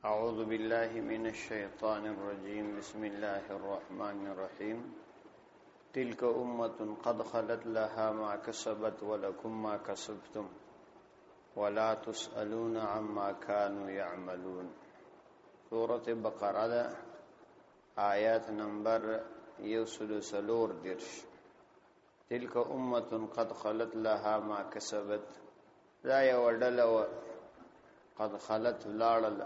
أعوذ بالله من الشيطان الرجيم بسم الله الرحمن الرحيم تلك أمة قد خلت لها ما كسبت ولكم ما كسبتم ولا تسألون عما كانوا يعملون. سورة بقرة آيات نمبر 134. تلك أمة قد خلت لها ما كسبت، لا يودل قد خلت لاړل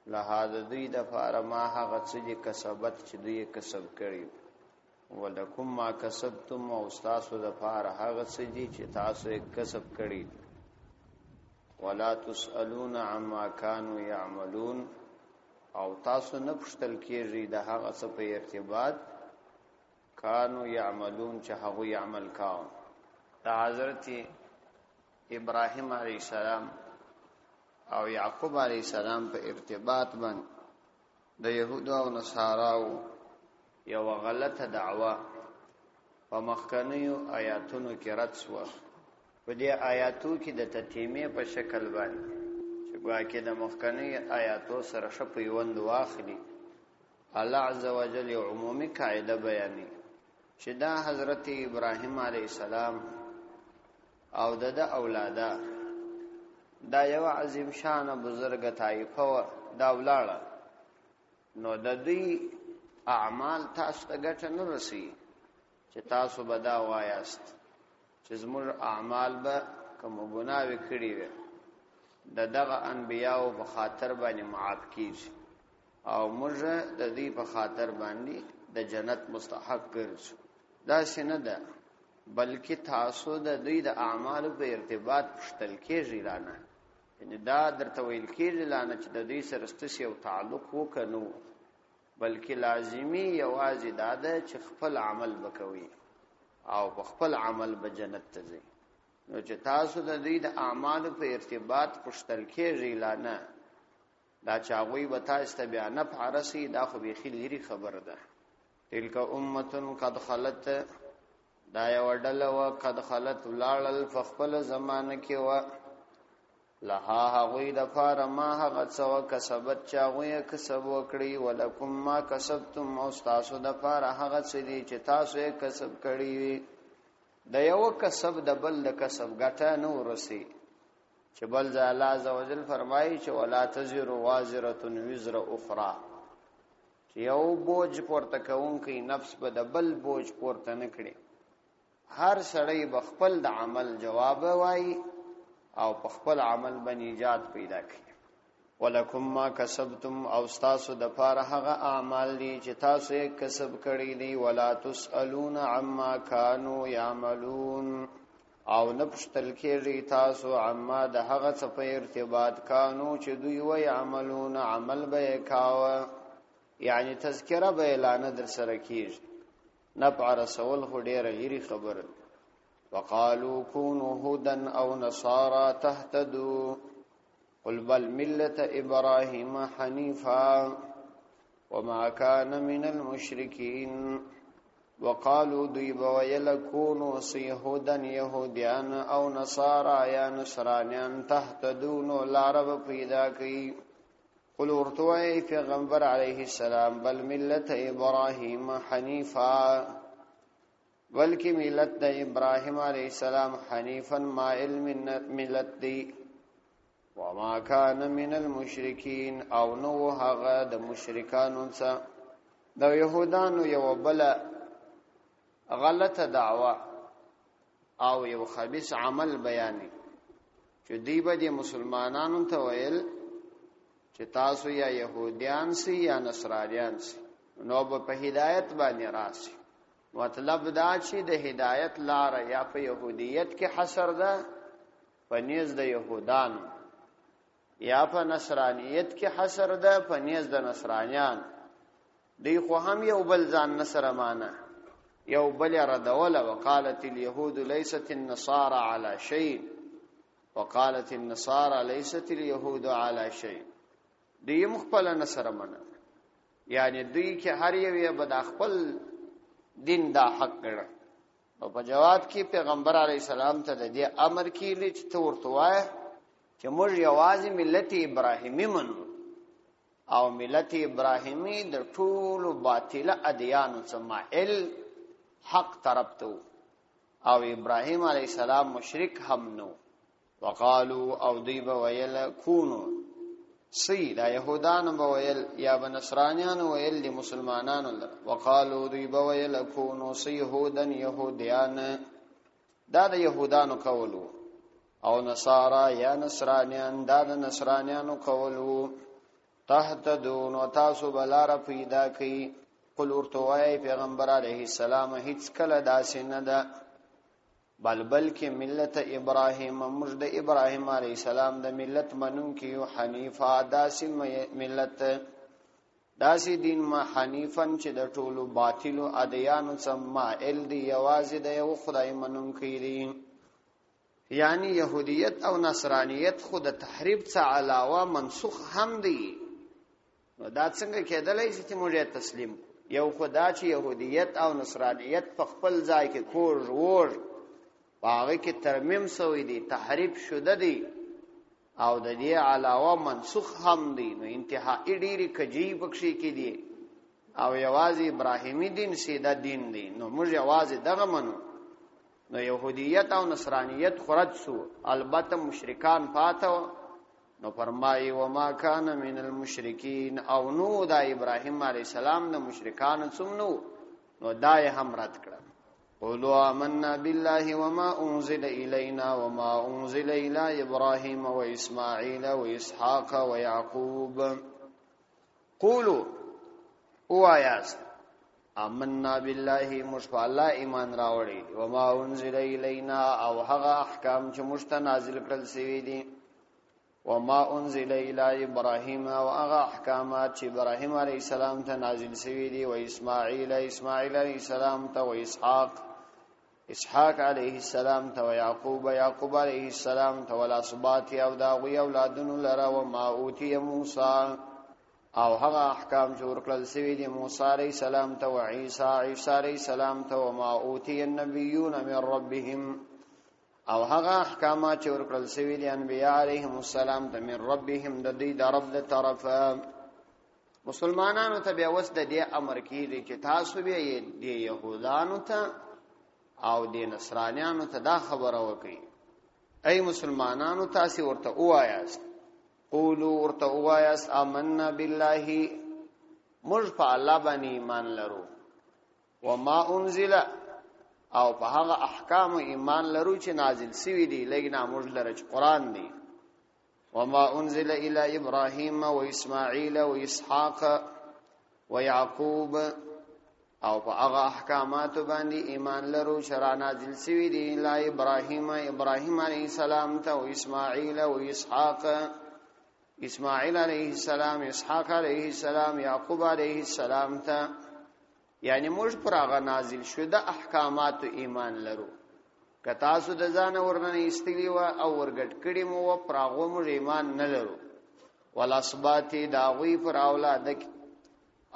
لها د دوی د فار ما هغه چې کسبت چې دوی کسب کړی، ولکم ما کسبتم او تاسو د فار هغه چې تاسو یې کسب کړی. ولا تسألون عما كانوا يعملون، او تاسو نه پوښتل کېږي د هغه څه په ارتباط کانو يعملون چې هغه عمل کاوه. د حضرت ابراهیم علیه السلام او یعقوب علیه السلام په ارتباط باندې د يهودو او نصاراو یو غلطه دعوه په مخکنیو آیاتونو کې رد شوه. په دې آیاتو کې د تتیمه په شکل باندې چې ګواکې د مخکنی آیاتو سره شپیوند واخلي، الله عزوجل یو عمومي قاعده بیانوي چې دا حضرت ابراهیم علیه السلام او د اولاده دا یو عظیم شان بزرگ طائفه و دا ولاړه، نو د دوی اعمال تاسو ته ګټه نه رسي چې تاسو به دا وایاست چې زموږ اعمال به کوم ګناوي کړی وي دغه انبیاو په خاطر باندې معاف کیږي او موږ د دې په خاطر باندې د جنت مستحق ګرځو. دا څنګه ده، بلکې تاسو د دوی د اعمال په ارتباط پښتل کېږي لانه، یعنی دا درته ویل کېږي لانه چې د دوی سره ستاسو یو تعلق وکنو، بلکې لازمی یوازې دا ده چې خپل عمل وکوي او په خپل عمل به جنت ته ځي. نو چې تاسو د دوی د اعمال په ارتباط پښتل کېږي لانه، دا چاغوي به تاسو ته بیا نه فارسی، دا خو به خیلی خبره ده. تلک امه قد خلت، دا یو ډله و قد خلت لاړل فخپل زمانه کې و لها هغوی د فار ما هغه څه کسبت چاغوی کسب وکړي، ولکم ما کسبتم او تاسو د فار هغه څه دي چې تاسو یې کسب کړی وي. د یو کسب د بل د کسب ګټه نه ورسي، چې بل الله عزوجل فرمایي چې ولا تزر وازره وزر اخرى، چې یو بوج پورته کوونکی نفس به د بل بوج پورته نه کړي. هر سړی بخپل د عمل جواب وایي او په خپل عمل باندې نجات پیدا کړي. ولکم ما کسبتم، او تاسو د پاره هغه اعمال دي چې تاسو یې کسب کړی دي. ولا تسألون عما كانوا يعملون، او نه پوښتل کېږي تاسو عما د هغه څه په ارتباط کانو چې دوی وی عملون عمل به کاوه، یعنی تذکره به اعلان در سره کېږي. نفع رسول خو ډیره لري خبره. وقالوا كونوا هودا او نصارى تهتدوا قل بل ملة ابراهيم حنيفا وما كان من المشركين. وقالوا دویب ویلکونوا سیهودا یهودیان او نصارى یا نصرانیان تهتدون لارب پیدا کی. قل ورتوی پیغمبر علیه السلام بل ملت ابراهیم حنیفا، بلکہ ملت د ابراهیم علیه السلام حنیفا مائل ملت دی. وما کان من المشرکین، او نو هغه د مشرکانو څخه. د یهودانو یو بل غلطه دعوه او یو خبيث عمل بیانې چې دی به د مسلمانانو ته ویل چې تاسو یا يهوديان سي یا نصرانيان سي، نو په هدایت باندې راسي. مطلب دا چې د هدایت لار یا په يهوديت کې حصر ده په نيز د يهودان، یا په نصرانيت کې حصر ده په نيز د نصرانيان. دی خو هم یو بل ځان نصر مانه، یو بل ردوله. وقالت اليهود ليست النصارى على شيء وقالت النصارى ليست اليهود على شيء. دوی مخبل نصر منه، یعنی دوی که هر یو به د خپل دین دا حق ګڼه. او په جواب کې پیغمبر علی السلام ته د دې امر کیلی چې ته ورته وایې چې موږ یوازې ملت ابراهیمی منو، او ملت ابراهیمی د ټولو باطله ادیانو څخه مائل حق طرف ته او ابراهیم علیه السلام مشرک هم نو. وقالو او دی به ویل کونو سی دا یهودانو به ویل یا به نصرانیانو ویل دی مسلمانانو لره. وقالو دی به ویل کونو سی یهودن یهودیان دا د یهودانو قولو او نصارا یا نصرانیان دا د نصرانیانو قولو. تهتدون و تاسو بلاره پیدا کی. قل ورتوای پیغمبر علیه السلام هیڅ کله داسې نه ده بلکې ملت ابراهیم مجد ابراهیم علیه السلام د ملت منون کیو حنیفا داسې ملت داسې دین ما حنیفن چې د ټولو باطلو ادیانو څخه مائل دی یوازې د یو خدای منون کیدی. یعنی یهودیت او نصرانیت خود تحریف څخه علاوه منسوخ هم دی. نو دا څنګه کېدلای شي چې موږ تسلیم یو خدا چې یهودیت او نصرانیت په خپل ځای کې کور ور باغی کې ترمیم سوی دی تحریف شده دی او د دې علاوه منسوخ هم دی. نو انتهایی ډیری کجی بخشي کې دی او یوازې ابراهیمی دین سیده دین دی. نو موږ یوازې دغه منو. نو یهودیت او نصرانیت خرج سو البته مشرکان پاتو. نو فرمایي وما کان من المشرکین او نو دا ابراهیم علیه السلام د مشرکان څومنو نو دای هم رد کړ. قولوا آمنا بالله وما انزل الینا وما انزل الی ابراهیم و اسماعیل و اسحاق و یعقوب. قولوا او آیاس آمنا بالله مشفع الله ایمان راوړي وما انزل الینا او هغه احکام چې مستنازل کړل شوی دي وما انزل الی ابراهیم او هغه احکامات چې ابراهیم علیه السلام ته نازل شوی دي و اسماعیل علیه السلام ته و اسحاق علیه السلام ته و یعقوب علیه السلام ته و الاسباط او داوی اولادونو لره و ما اوتی موسی او هغه احکام چې ورکړل شوی دي موسی علیه السلام ته و عیسی علیه السلام ته و ما اوتی النبیون من ربهم او هغه احکامات چې ورکړل شوی دي انبیاء علیهم السلام ته من ربهم د دې د رب د طرفه. مسلمانانو ته بیا وس د دې امر کیږي چې تاسو به د يهودانو ته او د نصرانیانو ته دا خبره وکړي. ای مسلمانانو تاسو ورته وایاست قولوا ورته وایاست آمنا بالله موږ په الله باندې ایمان لرو وما انزل او په هغه احکام ایمان لرو چې نازل شوی دي لګنا موږ لره چې قران دی. وما انزل الى ابراهیم و اسماعیل و اسحاق و یعقوب او په هغه احکامات باندې ایمان لرو چې را نازل شوی دي لا ابراهیم علیه السلام ته و اسماعیل و اسحاق علیه السلام اسحاق علیه السلام یعقوب علیه السلام ته. یعنی موږ پر هغه نازل شوه احکامات ایمان لرو. که تاسو د ځان ورننه استلی و او ورګټ کړي مو پر هغه موږ ایمان نه لرو. ولاسبات داوی پر اولاد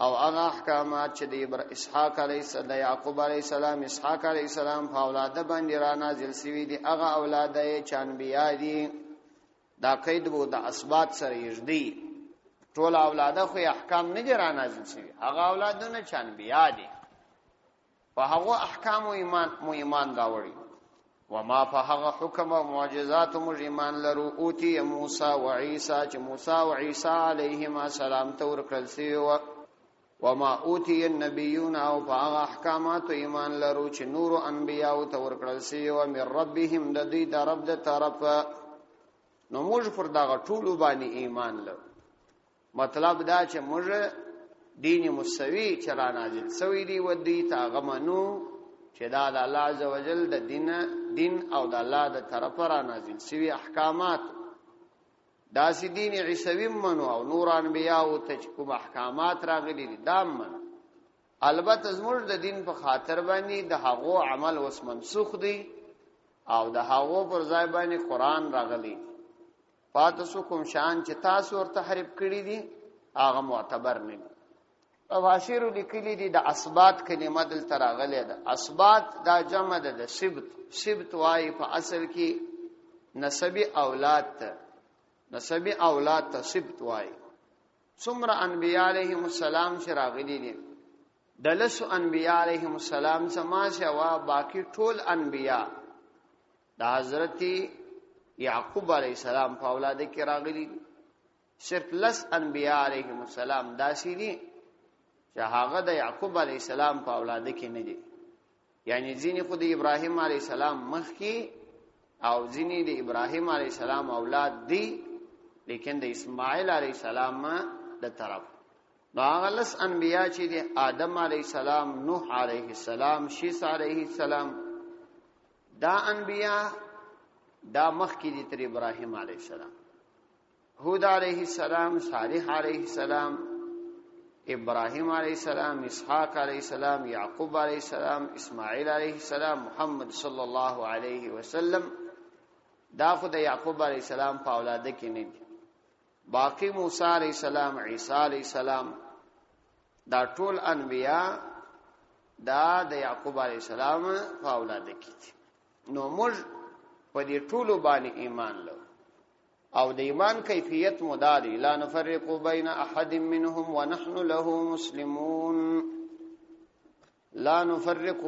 او هغه احکامات چې د اسحاق علیه السلام د یعقوب علیه السلام اسحاق علیه السلام په اولاد باندې را نازل شوی دي هغه اولاد یې چانبیا دي. دا قید وو د اسبات سره یږدي ټول اولاده خو احکام نه جرا نازل شي هغه اولادونه چان بیا دي په هغه احکام او ایمان راوړي. وما په هغه حکم او معجزات او ایمان لرو اوتی موسی و عیسی چې موسی او عیسی علیهما السلام ته ورکړل شي. وما اوتی النبیون او په هغه احکامات او ایمان لرو چې نور انبیاء ته ورکړل شي او من ربهم د دې د رب د طرف. نو موږ پر دغه ټول باندې ایمان لرو. مطلب دا چې موږ دین مسوی چې را نازل سوی دی و دې تا غمنو چې دا د الله عزوجل د دین او د الله د طرف را نازل سوی احکامات دا سي دین عیسوی منو او نور انبیاء او ته کوم احکامات راغلي دي دا من. البته زموږ د دین په خاطر باندې د هغو عمل وس منسوخ دی او د هغو پر ځای باندې قران راغلی. پاتسو کوم شان چې تاسو ورته حرف کړی دي هغه معتبر نه دي. اواشیر لیکلی دي د اسبات کلمه دل تراغله ده. اسبات دا جمع ده د سبت وای په اصل کې نسبی اولاد ته سبت وای. څومره انبیاء علیهم السلام چې راغلي دي د لسو انبیاء علیهم السلام سما شوا باقی ټول انبیاء د حضرت یعقوب علیہ السلام په اولاد کې راغلي صرف لس انبیاء علیهم السلام داسې دي چې هغه د یعقوب علیہ السلام په اولاد کې نه دي، یعنی ځینې خو د ابراهیم علیہ السلام مخکې او ځینې د ابراهیم علیہ السلام اولاد دي، لیکن د اسماعیل علیہ السلام د طرف نو هغه لس انبیاء چې دي آدم علیہ السلام، نوح علیہ السلام، شیس علیہ السلام، دا انبیاء دا مخکې دي تر ابراهیم علیہ السلام، هود علیہ السلام، صالح علیہ السلام، ابراهیم علیہ السلام، اسحاق علیہ السلام، یعقوب علیہ السلام، اسماعیل علیہ السلام، محمد صلی الله علیه وسلم دا خو د یعقوب علیہ السلام په اولاد کې نه دي. باقی موسی علیہ السلام، عیسی علیہ السلام دا ټول انبیاء دا د یعقوب علیہ السلام په اولاد کې دي. نو موږ په دې ټول باندې ایمان لرو او د ایمان کیفیت مداري لا نفرق بین احد منهم ونحن له مسلمون. لا نفرق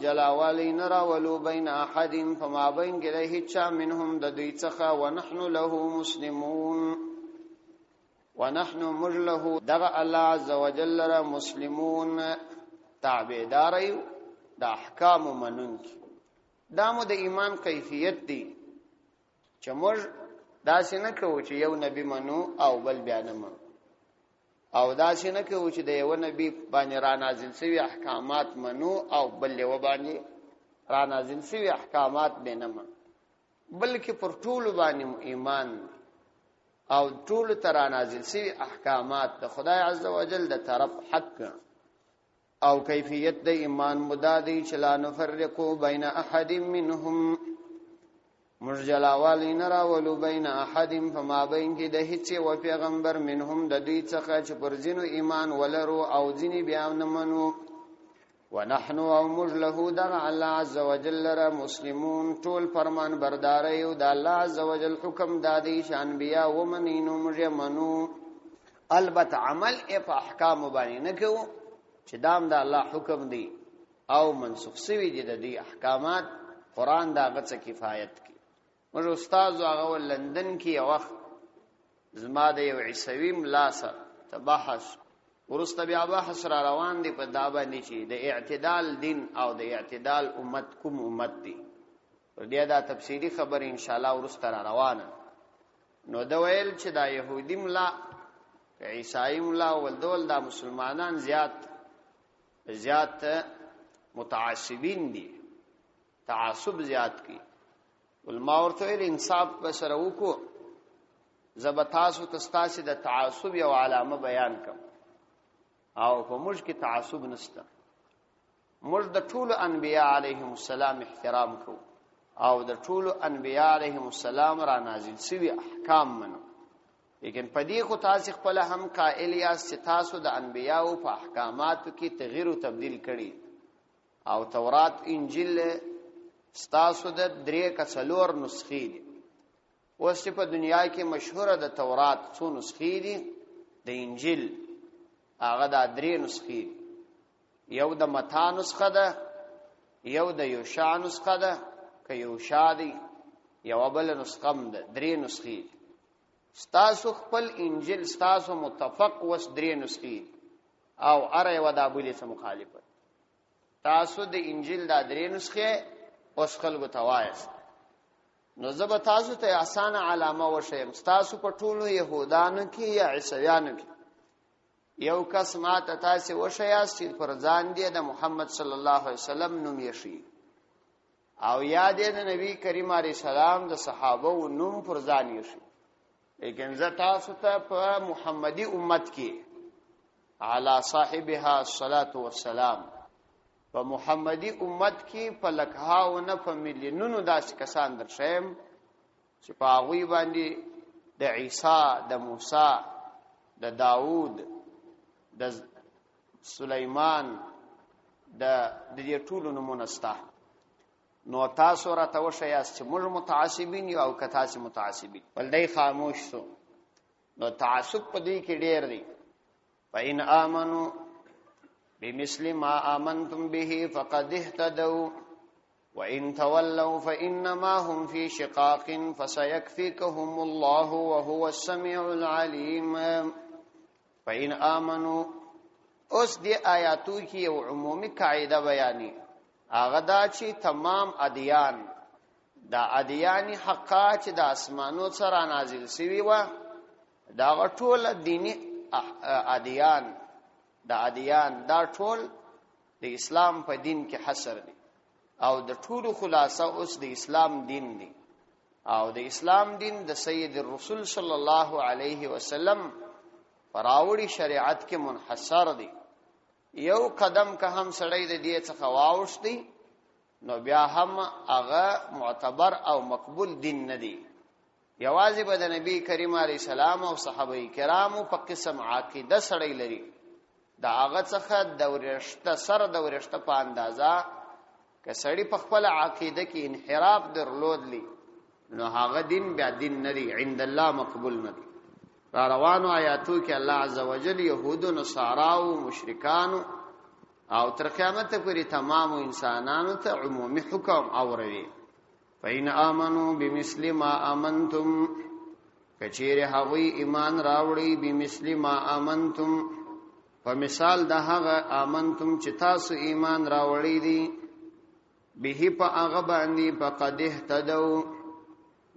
جلاوالی نرا ولو بین احد فما بین گره چا منهم د دوی څخه ونحن له مسلمون ونحن مجله دغه الله عز وجل را مسلمون تابعدار د احکام منونک. دا مو د ایمان کیفیت دی چې موږ داسې نه کوو چې یو نبی منو او بل بیا نه منو، او داسې نه کوو چې د یو نبی باندې را نازل شوي احکامات منو او بل یو باندې را نازل شوي احکامات به نه منو، بلکې پر ټولو باندې ایمان او ټولو ته را نازل شوي احکامات د خدای عز وجل د طرف حق او کیفیت د ایمان مدادی چې لا نفرقو بین احد منهم مرجلاوالی نرا ولو بین احد فما بین کې د هیڅ و پیغمبر منهم د دوی څخه چې پر ځینو ایمان ولرو او ځینې بیا نه منو ونحن او مجله دغه الله عز وجل را مسلمون ټول فرمان بردار یو د الله عز وجل حکم دادی شان بیا ومنینو موږ منو. البته عمل په احکام باندې نه کوو چې دام د الله حکم دی او منسوخ شوی دي د دې احکامات. قران دا غڅ کفایت کی. موږ استاد هغه لندن کې یو وخت زما د یو عیسوي ملاسه تبحث ورسته بیا بحث را روان دي په دا باندې چې د اعتدال دین او د اعتدال امت کوم امت دی. پر دې دا تفصیلی خبر ان شاء الله ورسته را روانه. نو دا ویل چې دا يهودي ملا عیسائی ملا ولدول دا مسلمانان زیات متعصبین دي، تعصب زیات کی. علماء ورته انصاف بسره وکړو، زبتاسو تستاسي د تعصب یو علامه بیان کوم او په موږ کې تعصب نشته. موږ د ټول انبیاء علیهم السلام احترام کوو او د ټول انبیاء علیهم السلام را نازل شوی احکام منو، لیکن پدې خو تاسو خپل هم قائل یاست چې تاسو د انبیاءو په احکاماتو کې تغییر او تبديل کړي او تورات انجیل ستاسو د 3 کڅلور نسخې دي. اوس چې په دنیا کې مشهوره د تورات څو نسخې دي، د انجیل هغه د 3 نسخې دي. یو د متا نسخه ده، یو د یوشع نسخه ده، که یوشع دی یو بل نسخه ده، 3 نسخې دي. ستاسو خپل انجیل ستاسو متفق وس 3 نسخې او اره یو د ابولی سره مخالفت. تاسو د انجیل د 3 نسخې اوس خلکو توایست. نو زب تاسو ته اسانه علامه وشیم، تاسو په ټولو يهودانو کې یا عیسویانو کې یو کس ماته تاسو وشیاست چې پر ځان دی د محمد صلی الله علیه وسلم نوم یې شي او یاد د نبی کریم علیه السلام د صحابه او نوم پر ځان یې شي. لیکن زه تاسو ته په محمدي امت کې علی صاحبها الصلاة والسلام په محمدي امت کې په لکهاو نه په ملیونونو داسې کسان درشم چې په هغوی باندې د عیسی، د موسی، د داوود، د سلیمان د دې ټولو نمونه سته. نو تاسو راته وښیاست چې موږ متعصبین یو او که تاسو متعصبین. ولدی خاموش شو. نو تعصب په دې کې ډېر دی. فإن آمنوا بمثل ما آمنتم به فقد اهتدوا وإن تولوا فإنما هم في شقاق فسيكفيكهم الله وهو السميع العليم. فإن آمنوا اوس دې آیاتو کې یو عمومي قاعده بیانې، هغه دا چې تمام ادیان دا ادیان حقا چې د اسمانو سره نازل شوي و، دا ټول دینی ادیان دا ټول د اسلام په دین کې حصر دي او د ټولو خلاصه اوس د اسلام دین دی او د اسلام دین د سید الرسول صلی الله علیه وسلم فراوړي شریعت کې منحصر دی. یو قدم که هم سړی د دې څخه واوښتي نو بیا هم هغه معتبر او مقبول دین نه دی. یوازې به د نبی کریم علیه السلام او صحابه کرامو په قسم عقیده سړی لري، دا هغه څخه د ورشته په اندازه که سړی په خپل عقیده کې انحراف درلودلی نو هغه دین بیا دین نه دی، عند الله مقبول نه دی. را روانو آیاتو کې الله عزوجل یهود و نصارا او مشرکان او تر قیامت پورې تمام انسانانو ته عمومي حکم اوروي. فإن آمنوا بمثل ما آمنتم، کچیر هغوی ایمان راوړي بمثل ما آمنتم په مثال د هغه آمنتم چې تاسو ایمان راوړي دي، به په هغه باندې فقد اهتدوا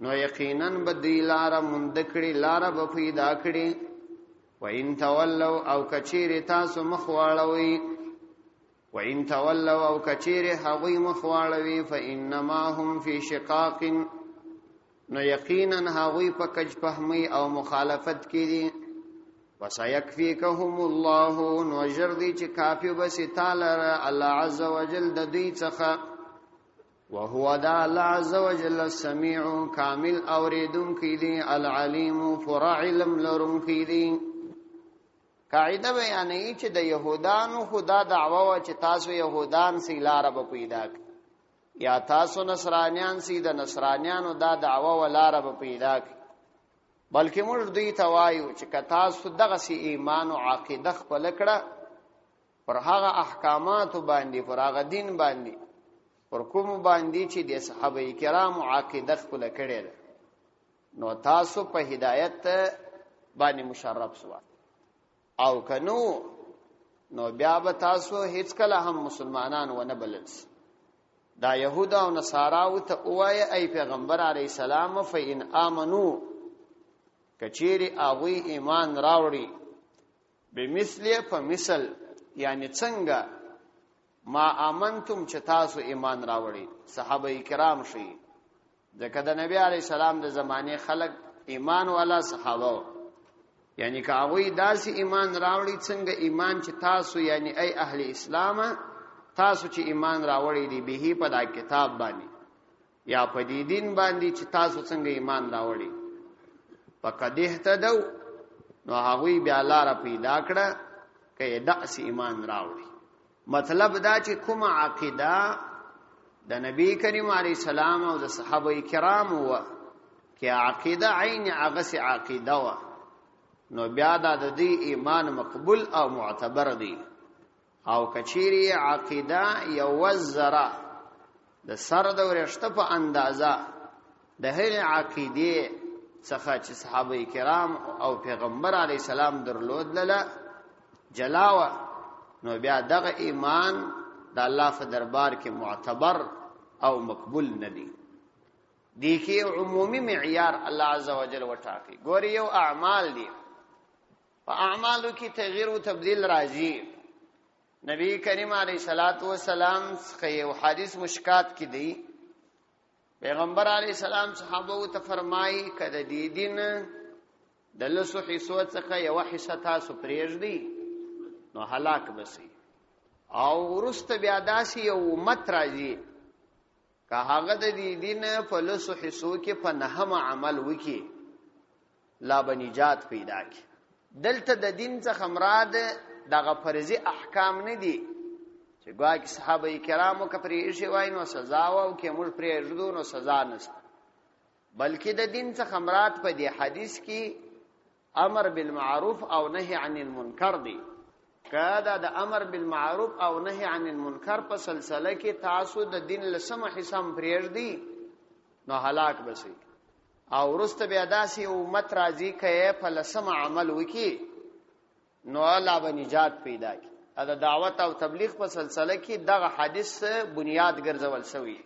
نو یقینا بدی لاره مونږ کړي، لاره به پیدا کړي. وإن تولوا او کچیر تاسو مخواړوي، وإن تولوا او کچیر هغوی مخواړوي فإنما هم في شقاق نو یقینا هغوی په کج فهمي او مخالفت کې دي. وسيكفيكهم الله نو جردي چې کافي بس تعالی الله عز وجل د دې څخه، وهو دا الله عز وجل السميع کامل اوریدون کی دی، العلیم فرع علم لرون کی دی. قاعده بیانې چې د يهودانو خدا دعوا و چې تاسو يهودان سي لار به پیدا کړئ، یا تاسو نصرانیان سي د نصرانیانو دا دعوا و لار به پیدا کړئ، بلکې موږ دوی ته وایو چې که تاسو دغه سي ایمان او عقیده خپل کړه پر هغه احکامات باندې، پر هغه دین باندې، پر کوم باندې چې د صحابه کرامو عقیده خپل کړي ده، نو تاسو په هدایت باندې مشرف شو. او کنو نو بیا به تاسو هیڅ کله هم مسلمانان ونه بلل. دا يهود او نصارا او ته وایي ای پیغمبر علی السلام فإن آمنو کچيري اوی ایمان راوړي بمثل فمثل یعنی څنګه ما آمنتم چې تاسو ایمان راوړي صحابه کرام شي، ځکه د نبی علی السلام د زمانه خلق ایمان والا صحابه، یعنی که هغه داسې ایمان راوړي څنګه ایمان چې تاسو یعنی ای اهل اسلام تاسو چې ایمان راوړي دی به په دا کتاب باندې یا په دې دین باندې چې تاسو څنګه ایمان راوړي، فقد اهتدوا نو هغه بیا لار پیدا کړه کې داسې ایمان راوړي. مطلب دا چې کوم عقیده د نبی کریم علیه السلام او د صحابه کرامو و کې عقیده عین هغه سي عقیده و، نو بیا د دې ایمان مقبول او معتبر دی. او کچيري عقیده یو وزره د سر د ورشته په اندازه د هر عقیده څخه چې صحابه کرام او پیغمبر علی السلام درلود لاله جلاوه، نو بیا دغه ایمان د الله په دربار کې معتبر او مقبول ندی. دی کې عمومي معیار الله عزوجل وټاکي. ګوري یو اعمال دي، په اعمالو کې تغییر او تبديل راځي. نبی کریم علیه الصلاۃ والسلام څخه یو حدیث مشکات کې دی، پیغمبر علیه السلام صحابه ته فرمایي کده دی دین د لسو حصو څخه یو حصہ تاسو پرېږدي نو هلاک بسي، او ورسته بیا داسي یو امت راځي که هغه د دې دین په لسو حصو کې په نهم عمل وکي لا بنجات پیدا کی. دلته د دین څخه مراد دغه فرضي احکام نه دي چې ګواکې صحابه کرامو کپرې شي وای نو سزا او کې موږ پرې ژدو نو سزا نشته، بلکې د دین څخه مراد په دې حدیث کې امر بالمعروف او نهي عن المنکر دی. کدا د امر بالمعروف او نهي عن المنکر په سلسله کې تاسو د دین لسمه حسام پریږدي نو هلاک بشي، او ورسته بیا داسې امت راځي کئ په لسمه عمل وکي نو الله به نجات پیدا کی. دا دعوت او تبلیغ په سلسله کې دغه حدیث بنیاد ګرځول شوی.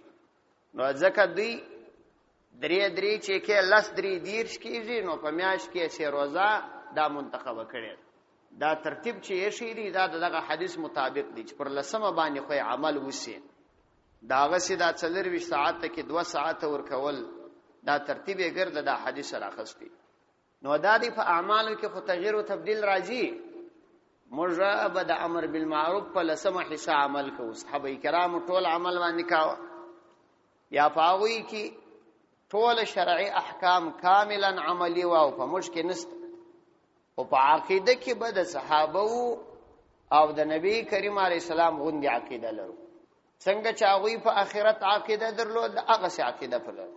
نو ځکه دوی درې چې کې لس درې دیرش کیږي نو په میاش کې چې روزه دا منتخب کړي. دا ترتیب چې شي دی دا دغه حدیث مطابق دی چې پر لسمه باندې خو عمل وسی. داغه سي دا 4 ساعت کې 2 ساعت ورکول دا ترتیب یې ګرځي دا حدیث راخستی. نو دا دی په اعمالو کې خو تغییر او تبديل راځي. مجرد د امر بالمعروف په لسمه حصہ عمل کو صحابه کرام ټول عمل باندې کاوه یا پاوی کې ټول شرعي احکام کاملا عملی او په مشکل نست او په عقیده کې به د صحابه او د نبی کریم علیه السلام غوندي عقیده لرو. څنګه چې هغه په آخرت عقیده درلود هغه سي عقیده پلو.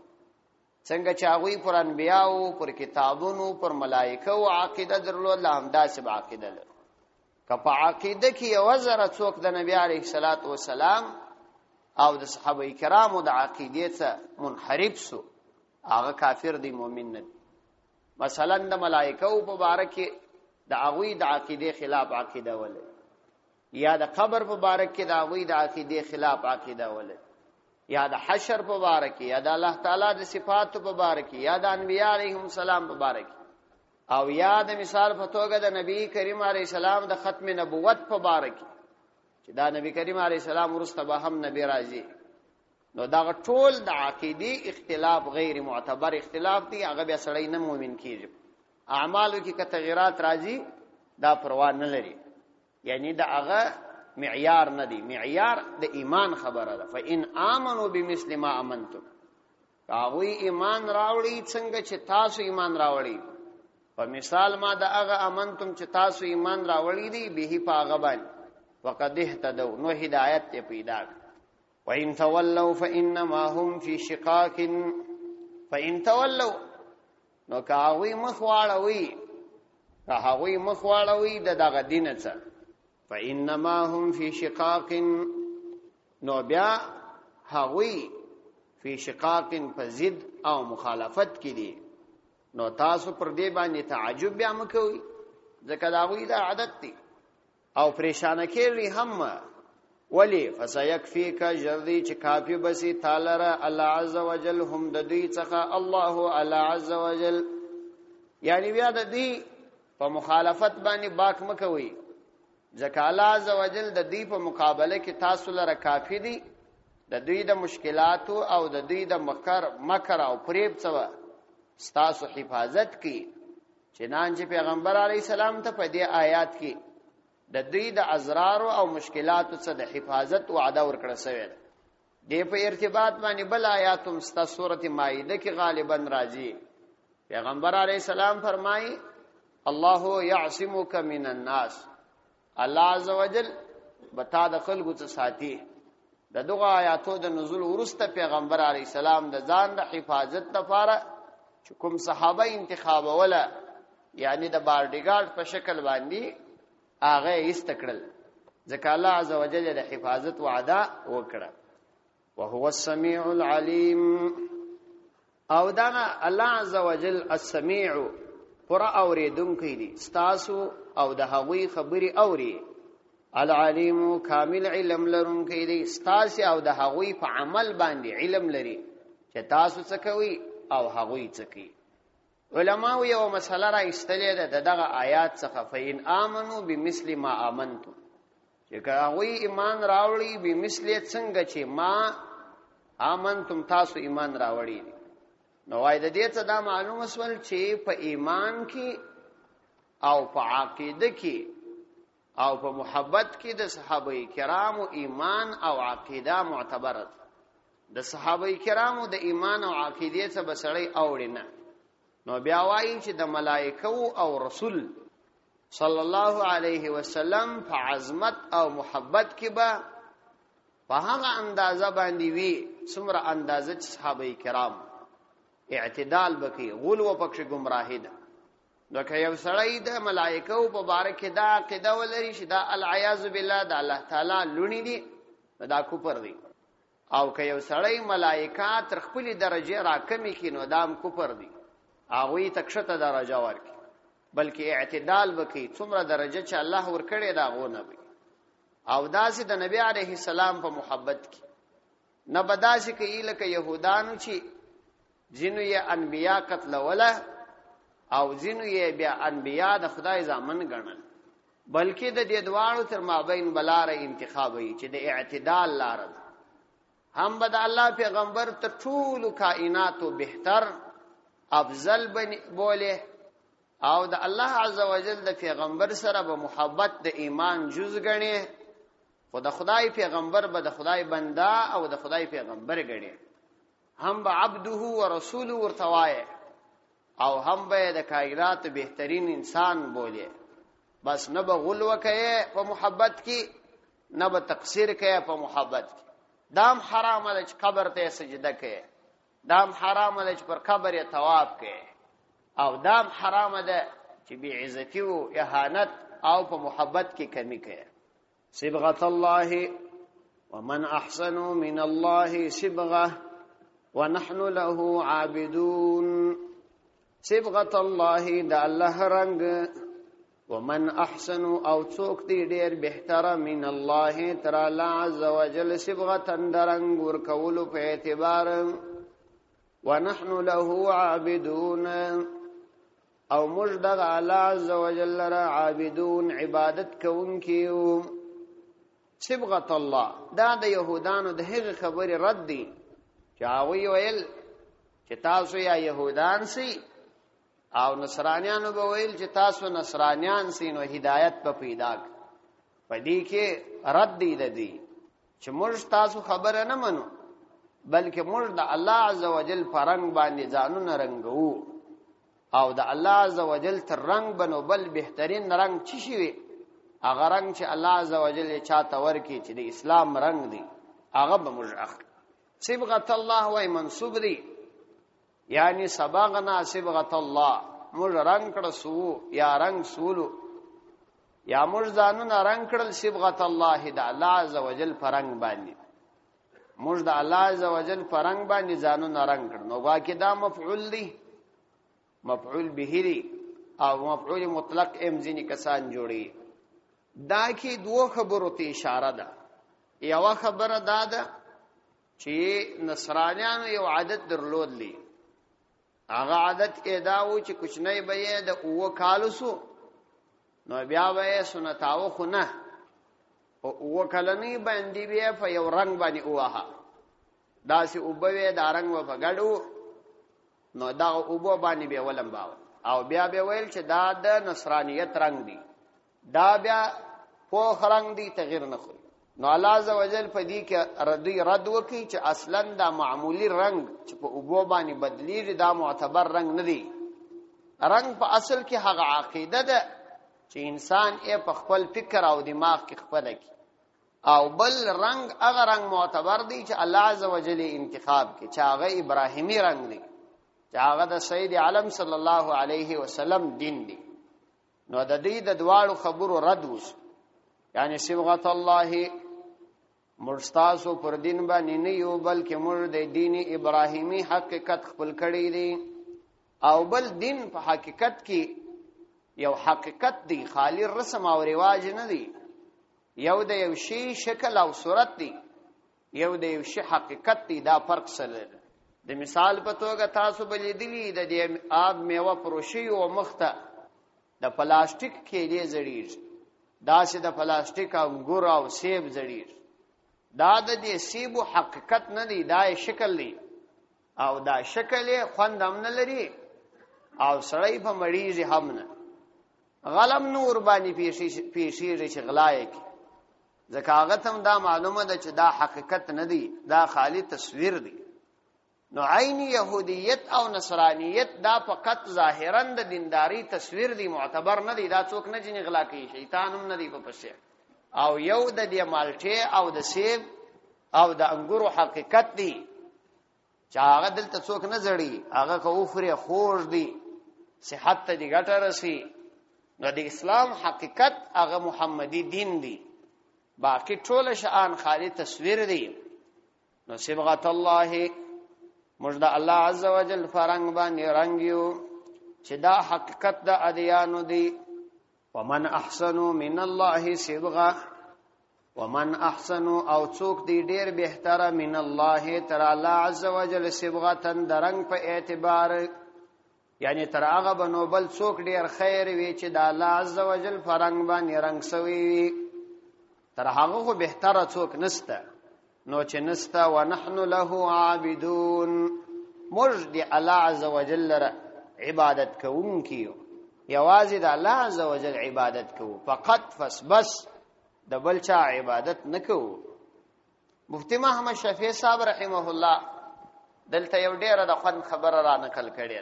څنګه چې هغه پر انبیاو پر کتابونو پر ملائکه او عقیده درلود لا هم داسې عقیده لرو. کپا عقیده کې یو زره څوک د نبی علیه الصلاۃ والسلام او د صحابه کرامو د عقیدې څخه منحرف سو هغه کافر دی مؤمن نه. مثلا د ملائکه او مبارک د هغه د عقیده خلاف عقیده ولې یا د قبر مبارک د هغه د عقیده خلاف عقیده ولې یا د حشر مبارک یا د الله تعالی د صفات مبارک یا د انبیاء علیهم السلام مبارک او یا د مثال په توګه د نبی کریم علیه السلام د ختم نبوت مبارک چې دا نبی کریم علیه السلام ورسته به هم نبی راځي. نو دا ټول د عقیدی اختلاف غیر معتبر اختلاف دی. هغه بیا سړی نه مؤمن کیږي. اعمالو کې که تغیرات راځي دا پروا نه لري، یعنی دا هغه معیار نه دی. معیار د ایمان خبره ده. فإن آمنوا بمثل ما آمنتم، هغه ایمان راوړي څنګه چې تاسو ایمان راوړي. په مثال ما دا هغه امنتم چې تاسو ایمان راوړي دي به په هغه باندې وقد اهتدوا نو هدایت ته پیدا. وإن تولوا فإنما هم في شقاق. فإن تولوا نو کاوی مخواړوي هغه مخواړوي دغه دین څخه فإنما هم في شقاق نو بیا هغه فی شقاق فزد او مخالفت کې دي. نو تاسو پر دې باندې تعجب بیا مکوئ ځکه دا غوی دا عادت دي او پریشان کېږي هم. ولی فسيكفيك جردي چې کافی بسي تعالی الله عز وجل هم د دې څخه الله الله عز وجل یعنی بیا د دې په مخالفت باندې باک مکوئ ځکه الله عز وجل د دې په مقابله کې تاسو لپاره کافی دي. د دوی د مشکلات او د دوی د مکر او فریب څخه ستاسو حفاظت کی. چنانچه پیغمبر علیه السلام ته په دې آیات کې د دوی د ازرار او مشکلات څخه د حفاظت وعده ورکړه شوی ده. دې په ارتباط باندې بل آیات هم ست سورته مائده کې غالبا راځي. پیغمبر علیه السلام فرمایي الله يعصمك من الناس، الله عز وجل بتا د خلقو څخه ساتي. د دغه آیاتو د نزول ورسته پیغمبر علیه السلام د ځان د حفاظت لپاره چې کوم صحابه انتخاب ولا یعنی د بارډیګارد په شکل باندې هغه استکړل ځکه الله عز وجل د حفاظت وعده وکړه. وهو السميع العليم او دانا الله عز وجل السميع پر اوریدونکی دی ستاسو او د هغوی خبري اوري. العليم کامل علم لرونکی دی ستاسو او د هغوی په عمل باندې علم لري چې تاسو څه کوي او هغوی څه کوي. علماء یو مسله را استلې ده دغه آیات څخه فإن آمنوا بمثل ما آمنتم چې هغوی ایمان راوړي بمثل څنګه چې ما آمنتم تاسو ایمان راوړي. نو وای د دې څه دا معلومه سول چې په ایمان کې او په عقیده کې او په محبت کې د صحابه کرامو ایمان او عقیده معتبره. د صحابه کرامو د ایمان او عقیده څخه بسړی اوړي نه. نو بیا وایي چې د ملائکه او رسول صلی الله علیه وسلم په عظمت او محبت کې به په هغه اندازه باندې وي څومره اندازه صحابه کرام اعتدال بکی غلو پکش گمراهی ده. نو که یو سړی د ملائکو په باره کې دا عقیده ولري چې دا العیاذ بالله د الله تعالی لونی دي دا کفر دی، او که یو سړی ملائکه تر خپل درجه راکمي کړي نو دا هم کفر دی، هغوی ته کښته درجه ورکړي، بلکې اعتدال وکړي، څومره درجه چې الله ورکړي د هغو نه وي. او داسې د نبی علیه السلام په محبت کې نه به داسې کوي لکه یهودانو چې ځینو یې انبیا قتلوله او ځینو یې بیا انبیا د خدای زامن ګڼل، بلکې د دې دواړو تر مابین بلاره انتخابوي چې د اعتدال لاره ده. هم به د الله پیغمبر تر ټولو کائناتو بهتر افضل بوله، او د الله عز وجل د پیغمبر سره به محبت د ایمان جز ګڼي، خو د خدای پیغمبر به د خدای بنده او د خدای پیغمبر ګڼي. هم به عبده و رسوله ورته وایي، او هم به د کائنات بهترین انسان بوله. بس نه به غل وکړي په محبت کې، نه به تقصیر کوي په محبت کې. دام حرام ده چې قبر ته سجده کوي، دام حرام ده چې پر قبر یې طواف کوي، او دام حرام ده چې بی عزتی او اهانت او په محبت کې کمی کوي. صبغة الله ومن احسن من الله صبغه ونحن له عابدون. صبغة الله د الله رنگ، ومن احسن او څوک دی ډیر بهتره من الله تر الله عز وجل صبغه درنګ ورکولو په اعتبار، ونحن له عابدون او موږ د الله عز وجل را عابدون عبادت کوونکیو. صبغة الله دا د يهودانو د هغه خبرې رد دي چې هغوی ویل چې تاسو یا يهودان سي، او نصرانیانو به ویل چې تاسو نصرانیان سي نو هدایت په پیدا په دې کې رد دی د دې چې موږ تاسو خبره نه منو، بلکې موږ د الله عز وجل په رنګ باندې ځانونه رنګو، او د الله عز وجل تر رنګ بنو بل بهترین رنګ چی شي، هغه رنګ چې الله عز وجل یې چاته ورکړي چې د اسلام رنګ دی، هغه به موږ اخلو. صبغة الله وای منصوب دی، یعنی صبغنا صبغة الله، موږ رنگ کړه سو یا رنگ سولو، یا موږ ځانونه رنگ کړل صبغة الله د الله عز وجل په رنگ باندې، موږ د الله عز وجل په رنگ باندې ځانونه رنگ کړ. نو واکې دا مفعول دی، مفعول به دی، او مفعول مطلق ام ځینې کسان جوړي. دا کې دوه خبرو ته اشاره ده. یو خبره دا ده چې نصرانیانو یو عادت درلودلی، هغه عادت اداو چې کوچنی به یې د اوه کالو سو نو بیا به یې سنتاو خو نه، او اوه کلنی باندې بیا په یو رنگ باندې اوها داسې اوبه وې دا رنگ و په ګډو، نو دا اوبه باندې به ولمباو، او بیا به ویل چې دا د نصرانیت رنگ دی، دا بیا پوخ رنگ دی، تغییر نه خوري. نو الله عز وجل په دې کې رد وکړي چې اصلا دا معمولی رنگ چې په اوبو باندې بدلیږي دا معتبر رنگ نه دی. رنگ په اصل کې هغه عقیده ده چې انسان یې په خپل فکر او دماغ کې خپل کی، او بل رنگ هغه رنگ معتبر دی چې الله عز وجل انتخاب کې، چې هغه ابراهیمی رنگ دی، چې هغه د سید عالم صلی الله علیه وسلم دین دی. نو د دې د دواړو خبرو رد وس، یعنی صبغة الله مرستاسو پر دین باندې نه یو، بلکې موږ د دین ابراهیمی حقیقت خپل کړی دی، او بل دین په حقیقت کې یو حقیقت دی، خالی رسم او رواج نه دی، یو د یو شی شکل او صورت دی، یو د یو شی حقیقت دی. دا فرق سره د مثال په توګه تاسو بلې دلی د دې آب میوه پروشي او مخته د پلاستیک کې دې زړیږي، داسې د پلاستیک انګور او سیب زړیږي، دا د دې سیبو حقیقت نه دی، دا شکل دی، او دا شکل یې خوند هم نه لري، او سړی په مړیږي هم نه، غلم نور باندې پیشیږي چې غلای کی، ځکه هغه ته دا معلومه ده چې دا حقیقت نه دی، دا خالی تصویر دی. نو عین یهودیت او نصرانیت دا فقط ظاهرا د دینداری تصویر دی، معتبر نه دی، دا څوک نه جنې غلا کوي، شیطان هم نه دی په پسې. او یو د دې مالټې او د سیب او د انګورو حقیقت دی چې هغه دلته څوک نه زړی، هغه که وخوري خوږ دی، صحت ته دی ګټه رسی. نو د اسلام حقیقت هغه محمدي دین دی، باقی ټول شان خالی تصویر دی. نو صبغت الله مجد الله عز وجل فرنگ باندې رنگ یو چې دا حقیقت د ادیانو دی. ومن احسن من الله صبغه، ومن احسن او څوک دی ډیر بهتره من الله تر الله عز وجل صبغتن درنګ په اعتبار، یعنی تر هغه بنوبل څوک ډیر خیر وی چې د الله عز وجل فرنګ باندې رنگ سوی وي، تر هغه خو بهتره څوک نسته. نو چې نسته ونحن له عابدون، موږ دی الله عز وجل لره عبادت کوونکیو، یوازې د الله عز وجل عبادت کوو، فقط بس د بل چا عبادت نکوو. مفتی محمد شفیع صاحب رحمه الله دلته یو ډیره د خوند خبره را نقل کړي.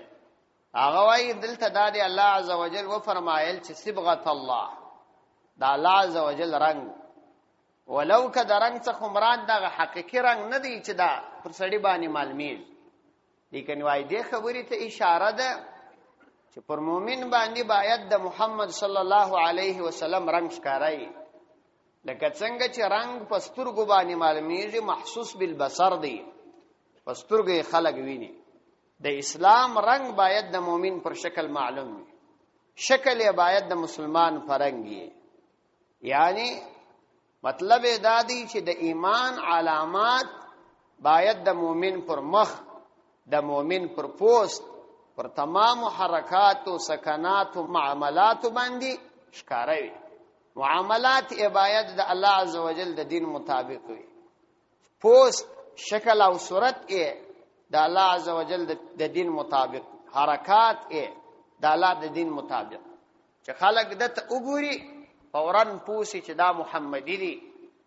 هغه وایي دلته دا دی الله عز وجل و فرمایل چې صبغت الله، دا الله عز وجل رنگ، ولو که د رنگ څخه مراد دغه حقیقي رنگ نه دی چې دا پر سړي باندې معلومیږي، لیکن وایي دې خبرې ته اشاره ده چې پر مؤمن باندې باید د محمد صلی الله علیه وسلم رنگ ښکارای، لکه څنګه چې رنگ په سترګو باندې معلومیږي، محسوس بالبصر دی، په سترګو خلک ویني. د اسلام رنگ باید د مؤمن پر شکل معلوم وي، شکل یې باید د مسلمان فرنګي. یعنی مطلب دا دی چې د ایمان علامات باید د مؤمن پر مخ، د مؤمن پر پوست، پر تمام حرکات و سکنات و معاملات باندې ښکاره وي. معاملات یې باید د الله عز وجل د دین مطابق وي، پوست شکل او صورت یې د الله عز وجل د دین مطابق، حرکات یې د الله د دین مطابق، چې خلق دته وګوري فوراً پوسی چې دا محمدی دی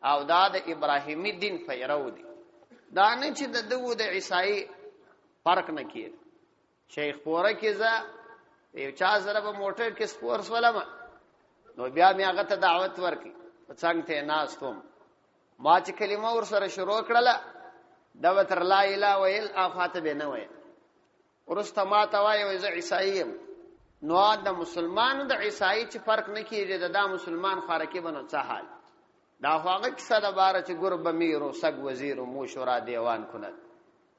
او دا د ابراهیمی دین پیرو دی. دا نه چې د دغو د عیسائی فرق نه کړي. شیخ پوره کې زه یو چا سره په موټر کې سپور سولم، نو بیا مې هغه ته دعوت ورکړي، په څنګ ته ناستم، ما چې کلمه ورسره شروع کړله دا به تر لا اله ویل افاته به نه ویل. وروسته ما ته وایي زه عیسائی یم. نو د مسلمانو د عیسائی چې فرق نه کېږي، دا مسلمان خارکي بنو څه حال. دا خو هغه کیسه ده باره چې ګرب میر و سگ وزیر و موشورا دیوان کند،